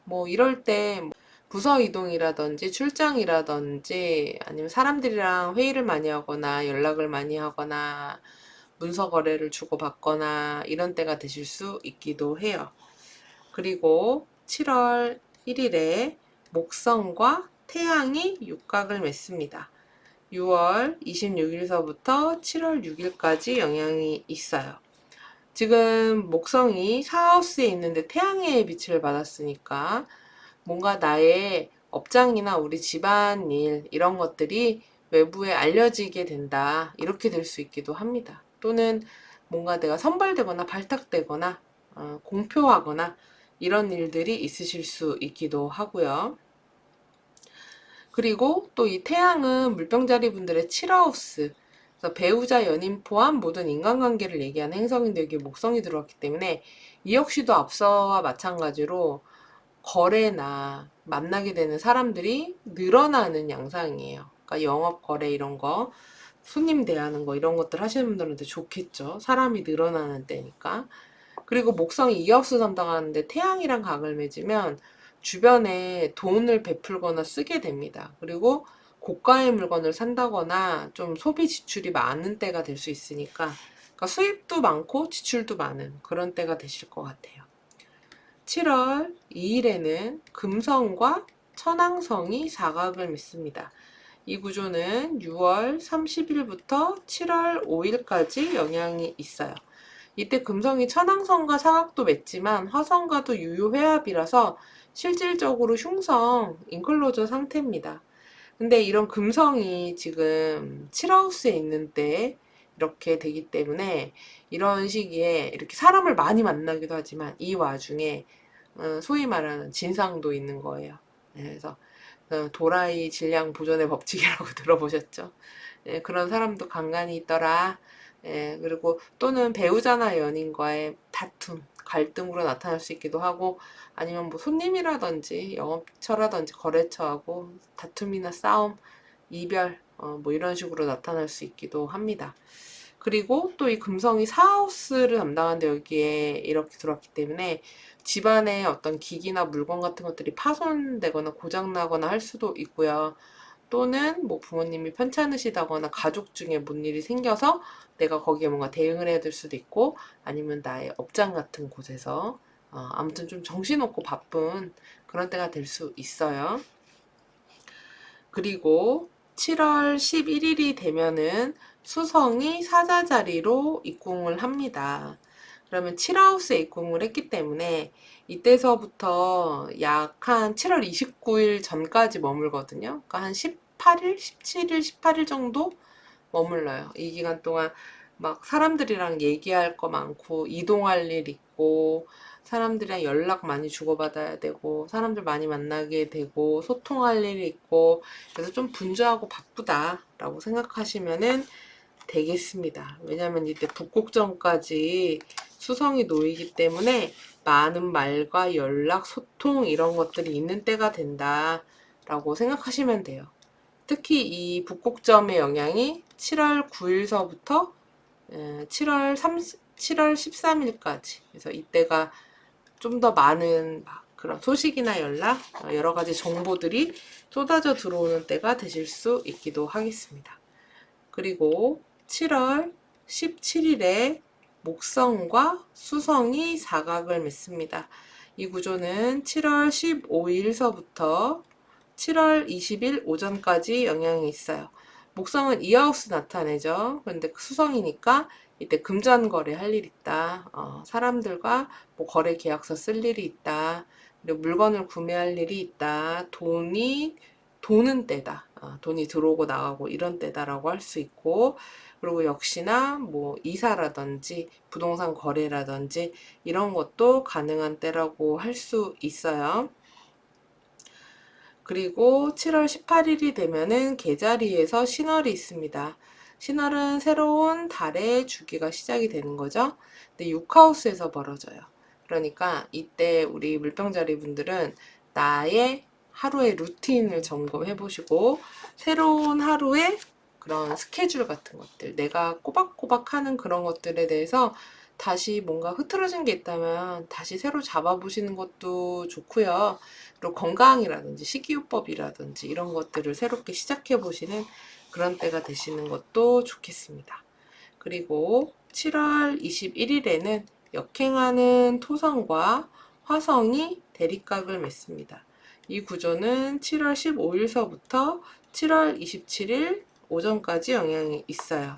뭐 이럴 때 부서 이동이라든지 출장이라든지 아니면 사람들이랑 회의를 많이 하거나 연락을 많이 하거나 문서 거래를 주고받거나 이런 때가 되실 수 있기도 해요. 그리고 7월 1일에 목성과 태양이 육각을 맺습니다. 6월 26일서부터 7월 6일까지 영향이 있어요. 지금 목성이 사하우스에 있는데 태양의 빛을 받았으니까 뭔가 나의 업장이나 우리 집안일 이런 것들이 외부에 알려지게 된다, 이렇게 될 수 있기도 합니다. 또는 뭔가 내가 선발되거나 발탁되거나 공표하거나 이런 일들이 있으실 수 있기도 하고요. 그리고 또 이 태양은 물병자리 분들의 7하우스, 그래서 배우자, 연인 포함 모든 인간관계를 얘기하는 행성인데 여기 목성이 들어왔기 때문에 이 역시도 앞서와 마찬가지로 거래나 만나게 되는 사람들이 늘어나는 양상이에요. 그러니까 영업 거래 이런 거, 손님 대하는 거 이런 것들 하시는 분들한테 좋겠죠. 사람이 늘어나는 때니까. 그리고 목성이 이하우스 담당하는데 태양이랑 각을 맺으면 주변에 돈을 베풀거나 쓰게 됩니다. 그리고 고가의 물건을 산다거나 좀 소비 지출이 많은 때가 될 수 있으니까, 그러니까 수입도 많고 지출도 많은 그런 때가 되실 것 같아요. 7월 2일에는 금성과 천왕성이 사각을 맺습니다. 이 구조는 6월 30일부터 7월 5일까지 영향이 있어요. 이때 금성이 천왕성과 사각도 맺지만 화성과도 유효회합이라서 실질적으로 흉성, 인클로저 상태입니다. 근데 이런 금성이 지금 7하우스에 있는 때 이렇게 되기 때문에 이런 시기에 이렇게 사람을 많이 만나기도 하지만 이 와중에 소위 말하는 진상도 있는 거예요. 네, 그래서 도라이 질량 보존의 법칙이라고 들어보셨죠? 예, 그런 사람도 간간이 있더라. 예, 그리고 또는 배우자나 연인과의 다툼, 갈등으로 나타날 수 있기도 하고, 아니면 뭐 손님이라든지 영업처라든지 거래처하고 다툼이나 싸움, 이별, 뭐 이런 식으로 나타날 수 있기도 합니다. 그리고 또 이 금성이 사하우스를 담당하는데 여기에 이렇게 들어왔기 때문에 집안에 어떤 기기나 물건 같은 것들이 파손되거나 고장나거나 할 수도 있고요. 또는 뭐 부모님이 편찮으시다거나 가족 중에 뭔 일이 생겨서 내가 거기에 뭔가 대응을 해야 될 수도 있고, 아니면 나의 업장 같은 곳에서 아무튼 좀 정신없고 바쁜 그런 때가 될 수 있어요. 그리고 7월 11일이 되면은 수성이 사자자리로 입궁을 합니다. 그러면 7하우스에 입궁을 했기 때문에 이때서부터 약 한 7월 29일 전까지 머물거든요. 그러니까 한 18일, 17일, 18일 정도 머물러요. 이 기간 동안 막 사람들이랑 얘기할 거 많고, 이동할 일 있고, 사람들이랑 연락 많이 주고받아야 되고, 사람들 많이 만나게 되고, 소통할 일이 있고, 그래서 좀 분주하고 바쁘다라고 생각하시면은 되겠습니다. 왜냐면 이때 북극점까지 수성이 놓이기 때문에 많은 말과 연락, 소통 이런 것들이 있는 때가 된다라고 생각하시면 돼요. 특히 이 북극점의 영향이 7월 9일서부터 7월 13일까지. 그래서 이때가 좀 더 많은 그런 소식이나 연락, 여러 가지 정보들이 쏟아져 들어오는 때가 되실 수 있기도 하겠습니다. 그리고 7월 17일에 목성과 수성이 사각을 맺습니다. 이 구조는 7월 15일서부터 7월 20일 오전까지 영향이 있어요. 목성은 이하우스 나타내죠. 그런데 수성이니까 이때 금전거래 할 일 있다. 사람들과 뭐 거래 계약서 쓸 일이 있다. 그리고 물건을 구매할 일이 있다. 도는 때다. 돈이 들어오고 나가고 이런 때다라고 할 수 있고, 그리고 역시나 뭐 이사라든지 부동산 거래라든지 이런 것도 가능한 때라고 할 수 있어요. 그리고 7월 18일이 되면은 개자리에서 신월이 있습니다. 신월은 새로운 달의 주기가 시작이 되는 거죠. 근데 6하우스에서 벌어져요. 그러니까 이때 우리 물병자리 분들은 나의 하루의 루틴을 점검해 보시고, 새로운 하루의 그런 스케줄 같은 것들, 내가 꼬박꼬박 하는 그런 것들에 대해서 다시 뭔가 흐트러진 게 있다면 다시 새로 잡아보시는 것도 좋고요. 그리고 건강이라든지 식이요법이라든지 이런 것들을 새롭게 시작해 보시는 그런 때가 되시는 것도 좋겠습니다. 그리고 7월 21일에는 역행하는 토성과 화성이 대립각을 맺습니다. 이 구조는 7월 15일서부터 7월 27일 오전까지 영향이 있어요.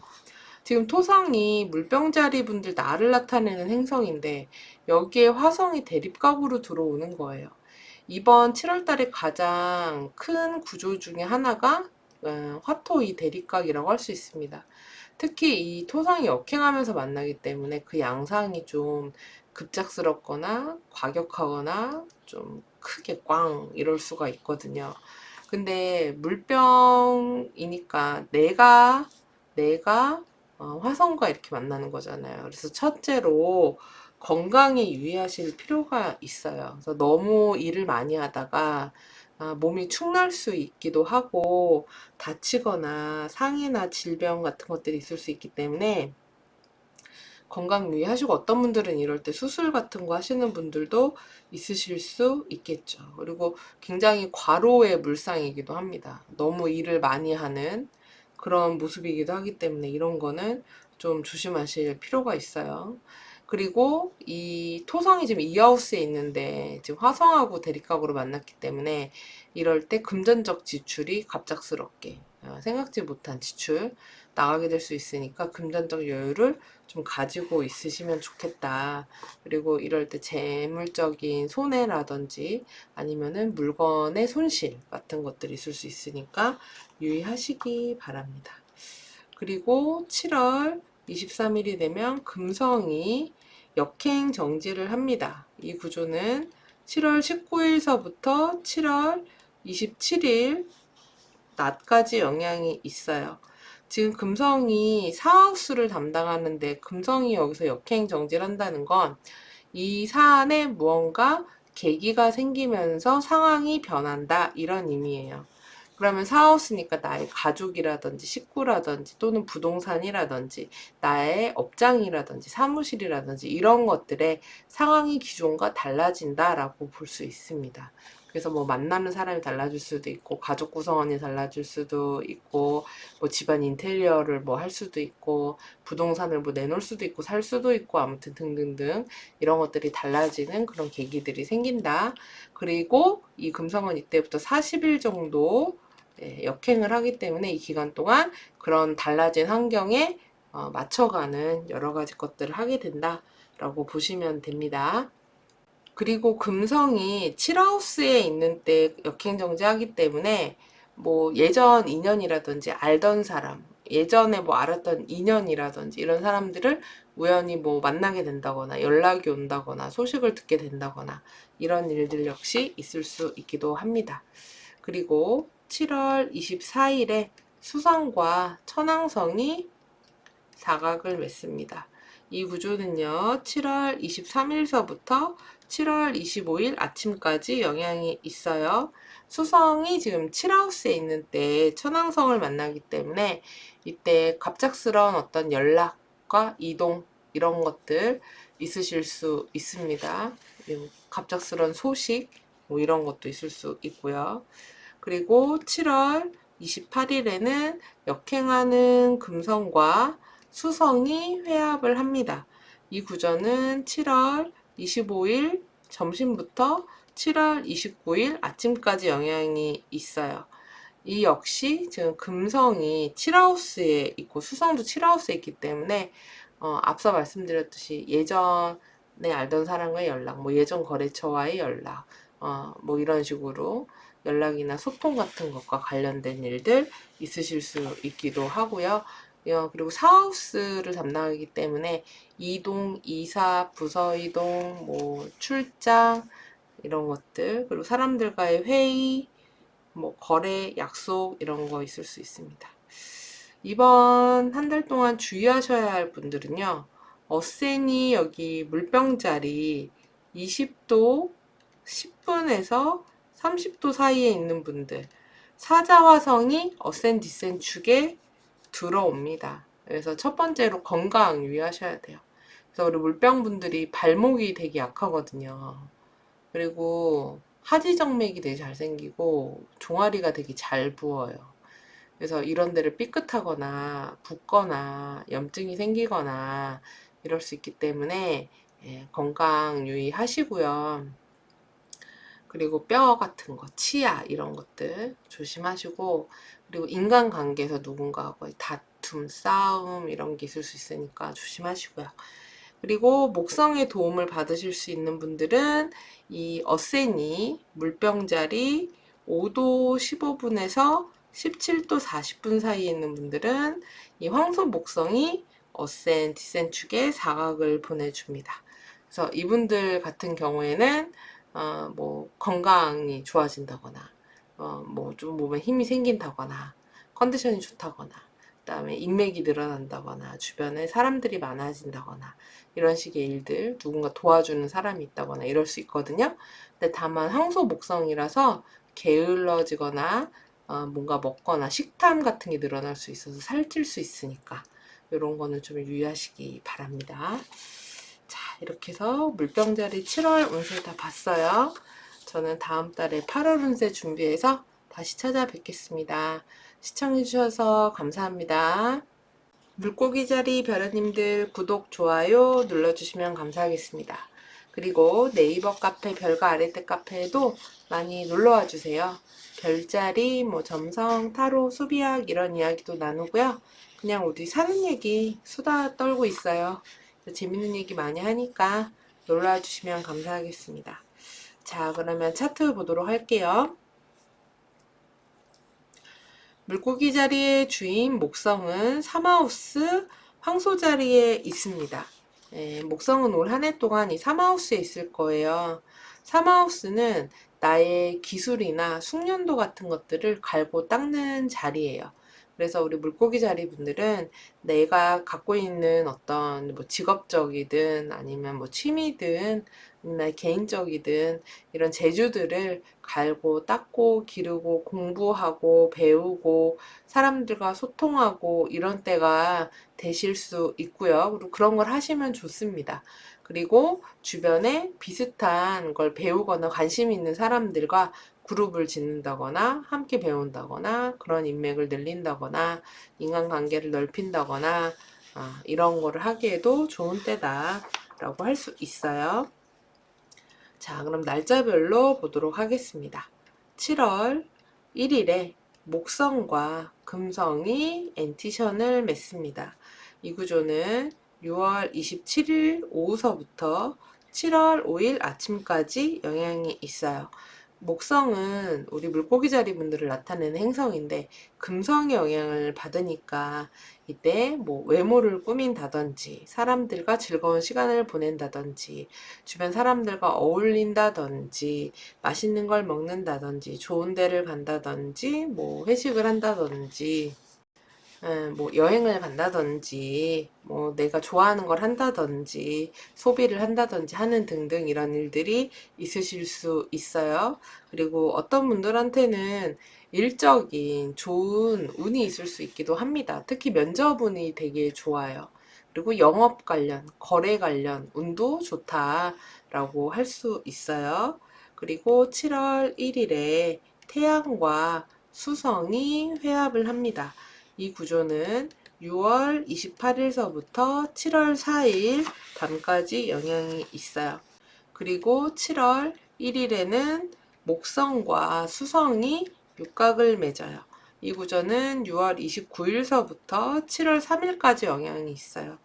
지금 토성이 물병자리 분들 나를 나타내는 행성인데 여기에 화성이 대립각으로 들어오는 거예요. 이번 7월 달에 가장 큰 구조 중에 하나가 화토의 대립각이라고 할 수 있습니다. 특히 이 토성이 역행하면서 만나기 때문에 그 양상이 좀 급작스럽거나 과격하거나 좀 크게 꽝 이럴 수가 있거든요. 근데 물병이니까 내가 화성과 이렇게 만나는 거잖아요. 그래서 첫째로 건강에 유의하실 필요가 있어요. 그래서 너무 일을 많이 하다가 몸이 축날 수 있기도 하고 다치거나 상해나 질병 같은 것들이 있을 수 있기 때문에 건강 유의하시고, 어떤 분들은 이럴 때 수술 같은 거 하시는 분들도 있으실 수 있겠죠. 그리고 굉장히 과로의 물상이기도 합니다. 너무 일을 많이 하는 그런 모습이기도 하기 때문에 이런 거는 좀 조심하실 필요가 있어요. 그리고 이 토성이 지금 이하우스에 있는데 지금 화성하고 대립각으로 만났기 때문에 이럴 때 금전적 지출이 갑작스럽게 생각지 못한 지출 나가게 될 수 있으니까 금전적 여유를 좀 가지고 있으시면 좋겠다. 그리고 이럴 때 재물적인 손해라든지 아니면은 물건의 손실 같은 것들이 있을 수 있으니까 유의하시기 바랍니다. 그리고 7월 23일이 되면 금성이 역행 정지를 합니다. 이 구조는 7월 19일서부터 7월 27일 낮까지 영향이 있어요. 지금 금성이 사하우스를 담당하는데 금성이 여기서 역행 정지를 한다는 건 이 사안에 무언가 계기가 생기면서 상황이 변한다 이런 의미예요. 그러면 사하우스니까 나의 가족이라든지 식구라든지 또는 부동산이라든지 나의 업장이라든지 사무실이라든지 이런 것들의 상황이 기존과 달라진다라고 볼 수 있습니다. 그래서 뭐 만나는 사람이 달라질 수도 있고 가족 구성원이 달라질 수도 있고 뭐 집안 인테리어를 뭐 할 수도 있고 부동산을 뭐 내놓을 수도 있고 살 수도 있고 아무튼 등등등 이런 것들이 달라지는 그런 계기들이 생긴다. 그리고 이 금성은 이때부터 40일 정도 역행을 하기 때문에 이 기간 동안 그런 달라진 환경에 맞춰가는 여러 가지 것들을 하게 된다라고 보시면 됩니다. 그리고 금성이 7하우스에 있는 때 역행정지하기 때문에 뭐 예전 인연이라든지 알던 사람, 예전에 뭐 알았던 인연이라든지 이런 사람들을 우연히 뭐 만나게 된다거나 연락이 온다거나 소식을 듣게 된다거나 이런 일들 역시 있을 수 있기도 합니다. 그리고 7월 24일에 수성과 천왕성이 사각을 맺습니다. 이 구조는요, 7월 23일서부터 7월 25일 아침까지 영향이 있어요. 수성이 지금 7하우스에 있는 때 천왕성을 만나기 때문에 이때 갑작스러운 어떤 연락과 이동 이런 것들 있으실 수 있습니다. 갑작스러운 소식 뭐 이런 것도 있을 수 있고요. 그리고 7월 28일에는 역행하는 금성과 수성이 회합을 합니다. 이 구조는 7월 25일 점심부터 7월 29일 아침까지 영향이 있어요. 이 역시 지금 금성이 7하우스에 있고 수성도 7하우스에 있기 때문에 앞서 말씀드렸듯이 예전에 알던 사람과의 연락, 뭐 예전 거래처와의 연락, 뭐 이런 식으로 연락이나 소통 같은 것과 관련된 일들 있으실 수 있기도 하고요. 그리고 사하우스를 담당하기 때문에 이동, 이사, 부서 이동, 뭐 출장 이런 것들 그리고 사람들과의 회의, 뭐 거래, 약속 이런 거 있을 수 있습니다. 이번 한 달 동안 주의하셔야 할 분들은요. 어센이 여기 물병자리 20도 10분에서 30도 사이에 있는 분들 사자화성이 어센 디센 축에 들어옵니다. 그래서 첫 번째로 건강 유의하셔야 돼요. 그래서 우리 물병분들이 발목이 되게 약하거든요. 그리고 하지정맥이 되게 잘 생기고 종아리가 되게 잘 부어요. 그래서 이런 데를 삐끗하거나 붓거나 염증이 생기거나 이럴 수 있기 때문에 건강 유의하시고요. 그리고 뼈 같은 거, 치아 이런 것들 조심하시고 그리고 인간관계에서 누군가하고의 다툼, 싸움 이런 게 있을 수 있으니까 조심하시고요. 그리고 목성의 도움을 받으실 수 있는 분들은 이 어센이 물병자리 5도 15분에서 17도 40분 사이에 있는 분들은 이 황소 목성이 어센, 디센 축에 사각을 보내줍니다. 그래서 이분들 같은 경우에는 뭐 건강이 좋아진다거나 뭐 좀 몸에 힘이 생긴다거나 컨디션이 좋다거나 그다음에 인맥이 늘어난다거나 주변에 사람들이 많아진다거나 이런 식의 일들 누군가 도와주는 사람이 있다거나 이럴 수 있거든요. 근데 다만 황소 목성이라서 게을러지거나 뭔가 먹거나 식탐 같은 게 늘어날 수 있어서 살찔 수 있으니까 이런 거는 좀 유의하시기 바랍니다. 자, 이렇게 해서 물병자리 7월 운세 다 봤어요. 저는 다음 달에 8월 운세 준비해서 다시 찾아뵙겠습니다. 시청해주셔서 감사합니다. 물고기 자리 별아님들 구독, 좋아요 눌러주시면 감사하겠습니다. 그리고 네이버 카페 별과 아래때 카페에도 많이 놀러와 주세요. 별자리, 뭐 점성, 타로, 수비학 이런 이야기도 나누고요. 그냥 우리 사는 얘기 수다 떨고 있어요. 재밌는 얘기 많이 하니까 놀러와 주시면 감사하겠습니다. 자, 그러면 차트 보도록 할게요. 물고기 자리의 주인 목성은 3하우스 황소 자리에 있습니다. 목성은 올 한 해 동안 이 3하우스에 있을 거예요. 3하우스는 나의 기술이나 숙련도 같은 것들을 갈고 닦는 자리예요. 그래서 우리 물고기 자리 분들은 내가 갖고 있는 어떤 뭐 직업적이든 아니면 뭐 취미든 아니면 개인적이든 이런 재주들을 갈고 닦고 기르고 공부하고 배우고 사람들과 소통하고 이런 때가 되실 수 있고요. 그리고 그런 걸 하시면 좋습니다. 그리고 주변에 비슷한 걸 배우거나 관심 있는 사람들과 그룹을 짓는다거나 함께 배운다거나 그런 인맥을 늘린다거나 인간관계를 넓힌다거나 이런 거를 하기에도 좋은 때다라고 할 수 있어요. 자, 그럼 날짜별로 보도록 하겠습니다. 7월 1일에 목성과 금성이 엔티션을 맺습니다. 이 구조는 6월 27일 오후서부터 7월 5일 아침까지 영향이 있어요. 목성은 우리 물고기 자리 분들을 나타내는 행성인데 금성의 영향을 받으니까 이때 뭐 외모를 꾸민다든지 사람들과 즐거운 시간을 보낸다든지 주변 사람들과 어울린다든지 맛있는 걸 먹는다든지 좋은 데를 간다든지 뭐 회식을 한다든지 뭐 여행을 간다든지 뭐 내가 좋아하는 걸 한다든지 소비를 한다든지 하는 등등 이런 일들이 있으실 수 있어요. 그리고 어떤 분들한테는 일적인 좋은 운이 있을 수 있기도 합니다. 특히 면접운이 되게 좋아요. 그리고 영업 관련, 거래 관련 운도 좋다라고 할 수 있어요. 그리고 7월 1일에 태양과 수성이 회합을 합니다. 이 구조는 6월 28일서부터 7월 4일 밤까지 영향이 있어요. 그리고 7월 1일에는 목성과 수성이 육각을 맺어요. 이 구조는 6월 29일서부터 7월 3일까지 영향이 있어요.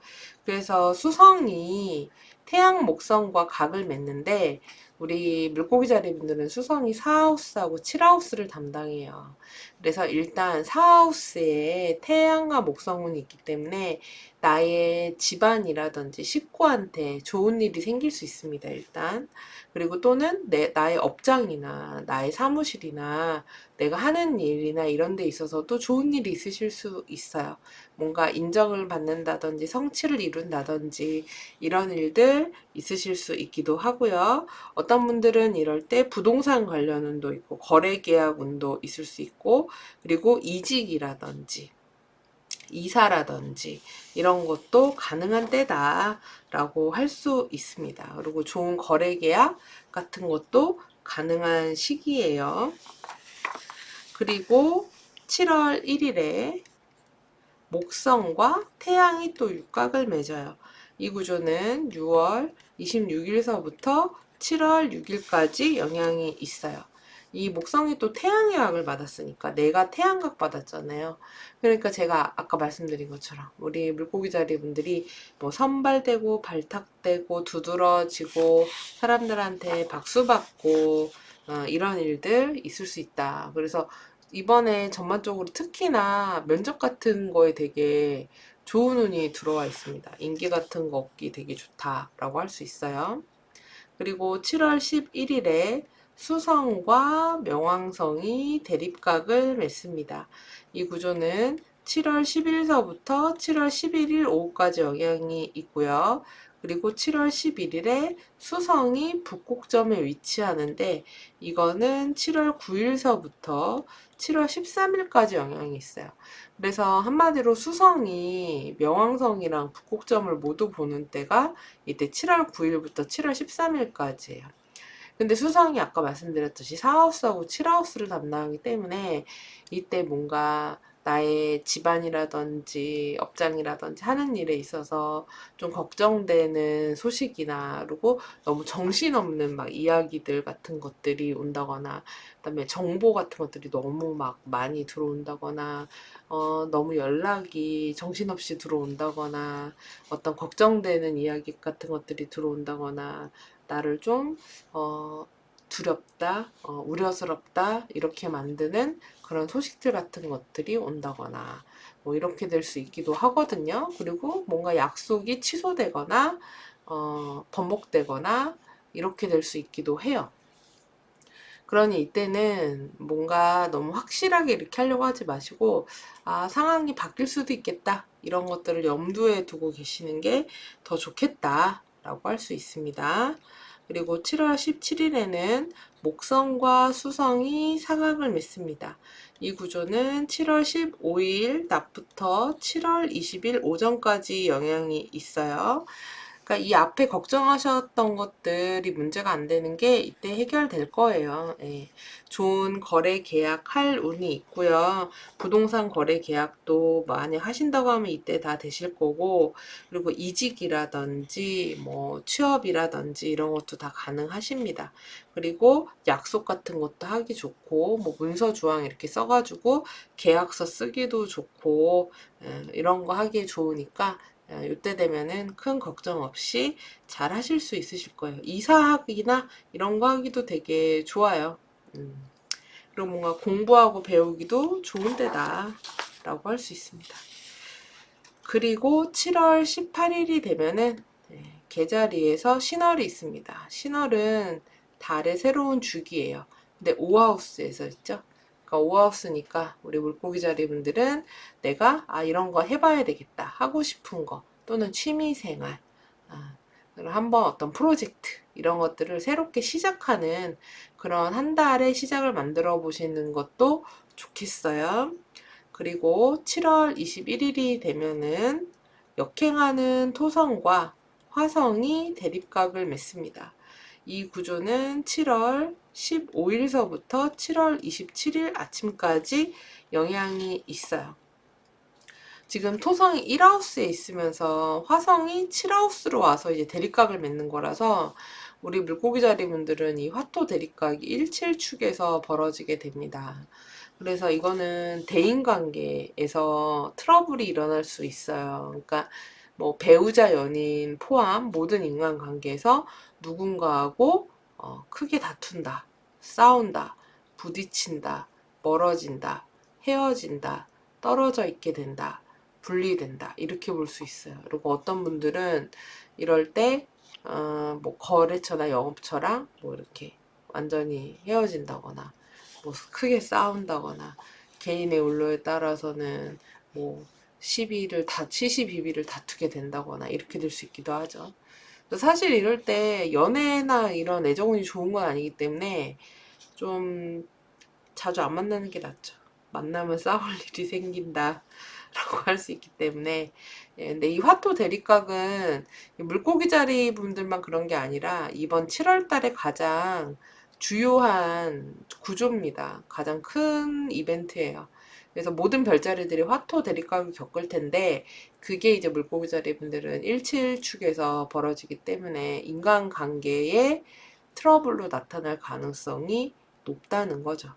그래서 수성이 태양 목성과 각을 맺는데 우리 물고기 자리 분들은 수성이 4하우스하고 7하우스를 담당해요. 그래서 일단 4하우스에 태양과 목성운이 있기 때문에 나의 집안이라든지 식구한테 좋은 일이 생길 수 있습니다, 일단. 그리고 또는 나의 업장이나 나의 사무실이나 내가 하는 일이나 이런 데 있어서도 좋은 일이 있으실 수 있어요. 뭔가 인정을 받는다든지 성취를 이룬다든지 이런 일들 있으실 수 있기도 하고요. 어떤 분들은 이럴 때 부동산 관련 운도 있고 거래 계약 운도 있을 수 있고 그리고 이직이라든지 이사라든지 이런 것도 가능한 때다라고 할 수 있습니다. 그리고 좋은 거래 계약 같은 것도 가능한 시기예요. 그리고 7월 1일에 목성과 태양이 또 육각을 맺어요. 이 구조는 6월 26일서부터 7월 6일까지 영향이 있어요. 이 목성이 또 태양의 약을 받았으니까 내가 태양각 받았잖아요. 그러니까 제가 아까 말씀드린 것처럼 우리 물고기 자리 분들이 뭐 선발되고 발탁되고 두드러지고 사람들한테 박수 받고 이런 일들 있을 수 있다. 그래서 이번에 전반적으로 특히나 면접 같은 거에 되게 좋은 운이 들어와 있습니다. 인기 같은 거 얻기 되게 좋다라고 할 수 있어요. 그리고 7월 11일에 수성과 명왕성이 대립각을 맺습니다. 이 구조는 7월 10일서부터 7월 11일 오후까지 영향이 있고요. 그리고 7월 11일에 수성이 북곡점에 위치하는데 이거는 7월 9일서부터 7월 13일까지 영향이 있어요. 그래서 한마디로 수성이 명왕성이랑 북곡점을 모두 보는 때가 이때 7월 9일부터 7월 13일까지예요. 근데 수성이 아까 말씀드렸듯이 4하우스하고 7하우스를 담당하기 때문에 이때 뭔가 나의 집안이라든지 업장이라든지 하는 일에 있어서 좀 걱정되는 소식이나, 그리고 너무 정신없는 막 이야기들 같은 것들이 온다거나, 그다음에 정보 같은 것들이 너무 막 많이 들어온다거나, 너무 연락이 정신없이 들어온다거나, 어떤 걱정되는 이야기 같은 것들이 들어온다거나, 나를 좀 두렵다, 우려스럽다 이렇게 만드는 그런 소식들 같은 것들이 온다거나, 뭐 이렇게 될 수 있기도 하거든요. 그리고 뭔가 약속이 취소되거나 번복되거나 이렇게 될 수 있기도 해요. 그러니 이때는 뭔가 너무 확실하게 이렇게 하려고 하지 마시고, 상황이 바뀔 수도 있겠다, 이런 것들을 염두에 두고 계시는 게 더 좋겠다 라고 할 수 있습니다. 그리고 7월 17일에는 목성과 수성이 사각을 맺습니다. 이 구조는 7월 15일 낮부터 7월 20일 오전까지 영향이 있어요. 그러니까 이 앞에 걱정하셨던 것들이 문제가 안 되는 게 이때 해결될 거예요. 예. 좋은 거래 계약할 운이 있고요. 부동산 거래 계약도 만약 하신다고 하면 이때 다 되실 거고, 그리고 이직이라든지 뭐 취업이라든지 이런 것도 다 가능하십니다. 그리고 약속 같은 것도 하기 좋고, 뭐 문서 조항 이렇게 써가지고 계약서 쓰기도 좋고, 이런 거 하기 좋으니까 이때 되면은 큰 걱정 없이 잘 하실 수 있으실 거예요. 이사하기나 이런 거 하기도 되게 좋아요. 그리고 뭔가 공부하고 배우기도 좋은 때다 라고 할 수 있습니다. 그리고 7월 18일이 되면은 계자리에서 신월이 있습니다. 신월은 달의 새로운 주기예요. 근데 오하우스에서 있죠. 그러니까 오하우스니까 우리 물고기 자리 분들은 내가 이런 거 해봐야 되겠다 하고 싶은 거, 또는 취미생활, 한번 어떤 프로젝트 이런 것들을 새롭게 시작하는 그런 한 달의 시작을 만들어 보시는 것도 좋겠어요. 그리고 7월 21일이 되면은 역행하는 토성과 화성이 대립각을 맺습니다. 이 구조는 7월 15일서부터 7월 27일 아침까지 영향이 있어요. 지금 토성이 1하우스에 있으면서 화성이 7하우스로 와서 이제 대립각을 맺는 거라서, 우리 물고기 자리 분들은 이 화토 대립각이 17축에서 벌어지게 됩니다. 그래서 이거는 대인관계에서 트러블이 일어날 수 있어요. 그러니까 뭐 배우자, 연인 포함 모든 인간관계에서 누군가하고 크게 다툰다, 싸운다, 부딪힌다, 멀어진다, 헤어진다, 떨어져 있게 된다, 분리된다, 이렇게 볼 수 있어요. 그리고 어떤 분들은 이럴 때 뭐 거래처나 영업처랑 뭐 이렇게 완전히 헤어진다거나, 뭐 크게 싸운다거나, 개인의 울로에 따라서는 뭐 시시비비를 다투게 된다거나 이렇게 될 수 있기도 하죠. 사실 이럴 때 연애나 이런 애정운이 좋은 건 아니기 때문에 좀 자주 안 만나는 게 낫죠. 만나면 싸울 일이 생긴다 라고 할 수 있기 때문에. 근데 이 화토 대립각은 물고기 자리 분들만 그런 게 아니라 이번 7월 달에 가장 주요한 구조입니다. 가장 큰 이벤트예요. 그래서 모든 별자리들이 화토 대립각을 겪을 텐데, 그게 이제 물고기 자리 분들은 17축에서 벌어지기 때문에 인간관계에 트러블로 나타날 가능성이 높다는 거죠.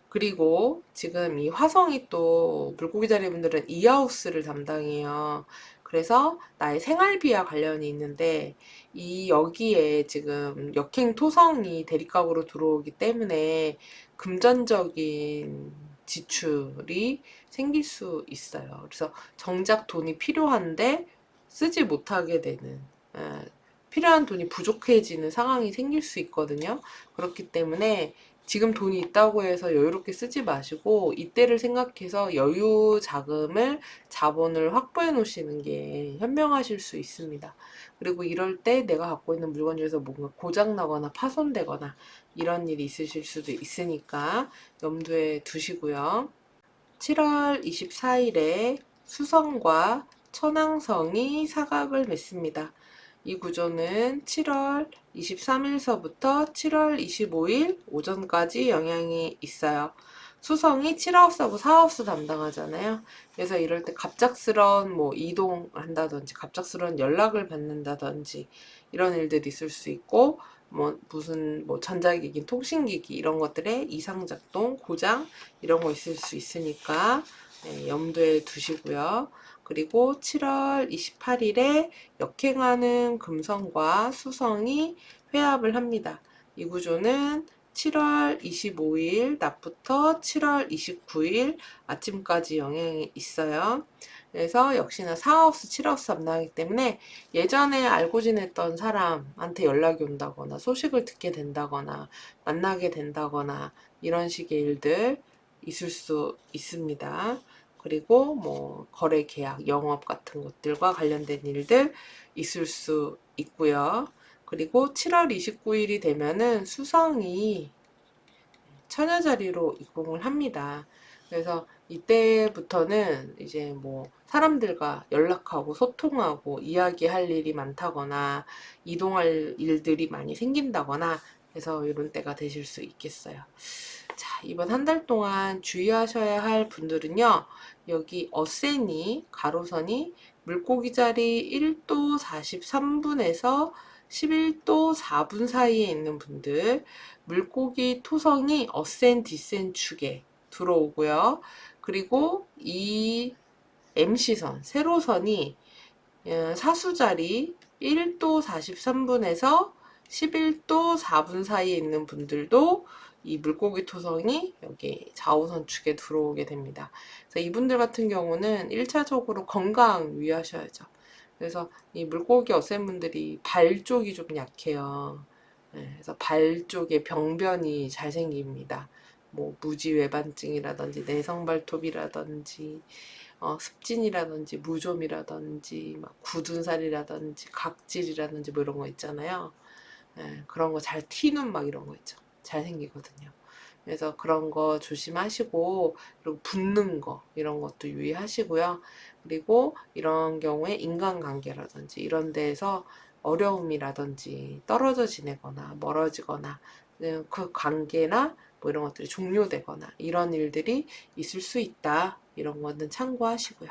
그리고 지금 이 화성이 또 물고기 자리 분들은 이하우스를 담당해요. 그래서 나의 생활비와 관련이 있는데, 이 여기에 지금 역행 토성이 대립각으로 들어오기 때문에 금전적인 지출이 생길 수 있어요. 그래서 정작 돈이 필요한데 쓰지 못하게 되는, 필요한 돈이 부족해지는 상황이 생길 수 있거든요. 그렇기 때문에 지금 돈이 있다고 해서 여유롭게 쓰지 마시고, 이때를 생각해서 여유 자금을, 자본을 확보해 놓으시는 게 현명하실 수 있습니다. 그리고 이럴 때 내가 갖고 있는 물건 중에서 뭔가 고장나거나 파손되거나 이런 일이 있으실 수도 있으니까 염두에 두시고요. 7월 24일에 수성과 천왕성이 사각을 맺습니다. 이 구조는 7월 23일서부터 7월 25일 오전까지 영향이 있어요. 수성이 7하우스하고 4하우스 담당하잖아요. 그래서 이럴 때 갑작스런 뭐 이동한다든지 갑작스런 연락을 받는다든지 이런 일들이 있을 수 있고, 뭐 무슨 뭐 전자기기, 통신기기 이런 것들의 이상작동, 고장 이런 거 있을 수 있으니까 염두에 두시고요. 그리고 7월 28일에 역행하는 금성과 수성이 회합을 합니다. 이 구조는 7월 25일 낮부터 7월 29일 아침까지 영향이 있어요. 그래서 역시나 4하우스, 7하우스 담당하기 때문에 예전에 알고 지냈던 사람한테 연락이 온다거나 소식을 듣게 된다거나 만나게 된다거나 이런 식의 일들 있을 수 있습니다. 그리고 뭐 거래 계약, 영업 같은 것들과 관련된 일들 있을 수 있고요. 그리고 7월 29일이 되면은 수성이 처녀 자리로 이동을 합니다. 그래서 이때부터는 이제 뭐 사람들과 연락하고 소통하고 이야기할 일이 많다거나 이동할 일들이 많이 생긴다거나 해서 이런 때가 되실 수 있겠어요. 자, 이번 한 달 동안 주의하셔야 할 분들은요. 여기 어세니 가로선이 물고기 자리 1도 43분에서 11도 4분 사이에 있는 분들, 물고기 토성이 어센 디센 축에 들어오고요. 그리고 이 MC선, 세로선이 사수자리 1도 43분에서 11도 4분 사이에 있는 분들도 이 물고기 토성이 여기 좌우선 축에 들어오게 됩니다. 그래서 이분들 같은 경우는 1차적으로 건강 유의하셔야죠. 그래서 이 물고기 어센분들이 발 쪽이 좀 약해요. 그래서 발 쪽에 병변이 잘 생깁니다. 뭐 무지외반증이라든지 내성발톱이라든지 습진이라든지 무좀이라든지 막 굳은 살이라든지 각질이라든지 뭐 이런 거 있잖아요. 그런 거 잘 튀는 막 이런 거 있죠. 잘 생기거든요. 그래서 그런 거 조심하시고, 그리고 붓는 거 이런 것도 유의하시고요. 그리고 이런 경우에 인간관계라든지 이런 데에서 어려움이라든지 떨어져 지내거나 멀어지거나 그 관계나 뭐 이런 것들이 종료되거나 이런 일들이 있을 수 있다. 이런 거는 참고하시고요.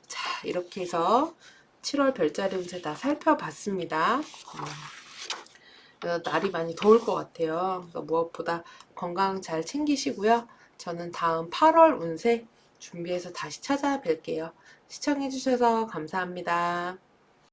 자, 이렇게 해서 7월 별자리 운세 다 살펴봤습니다. 날이 많이 더울 것 같아요. 그래서 무엇보다 건강 잘 챙기시고요. 저는 다음 8월 운세 준비해서 다시 찾아뵐게요. 시청해주셔서 감사합니다.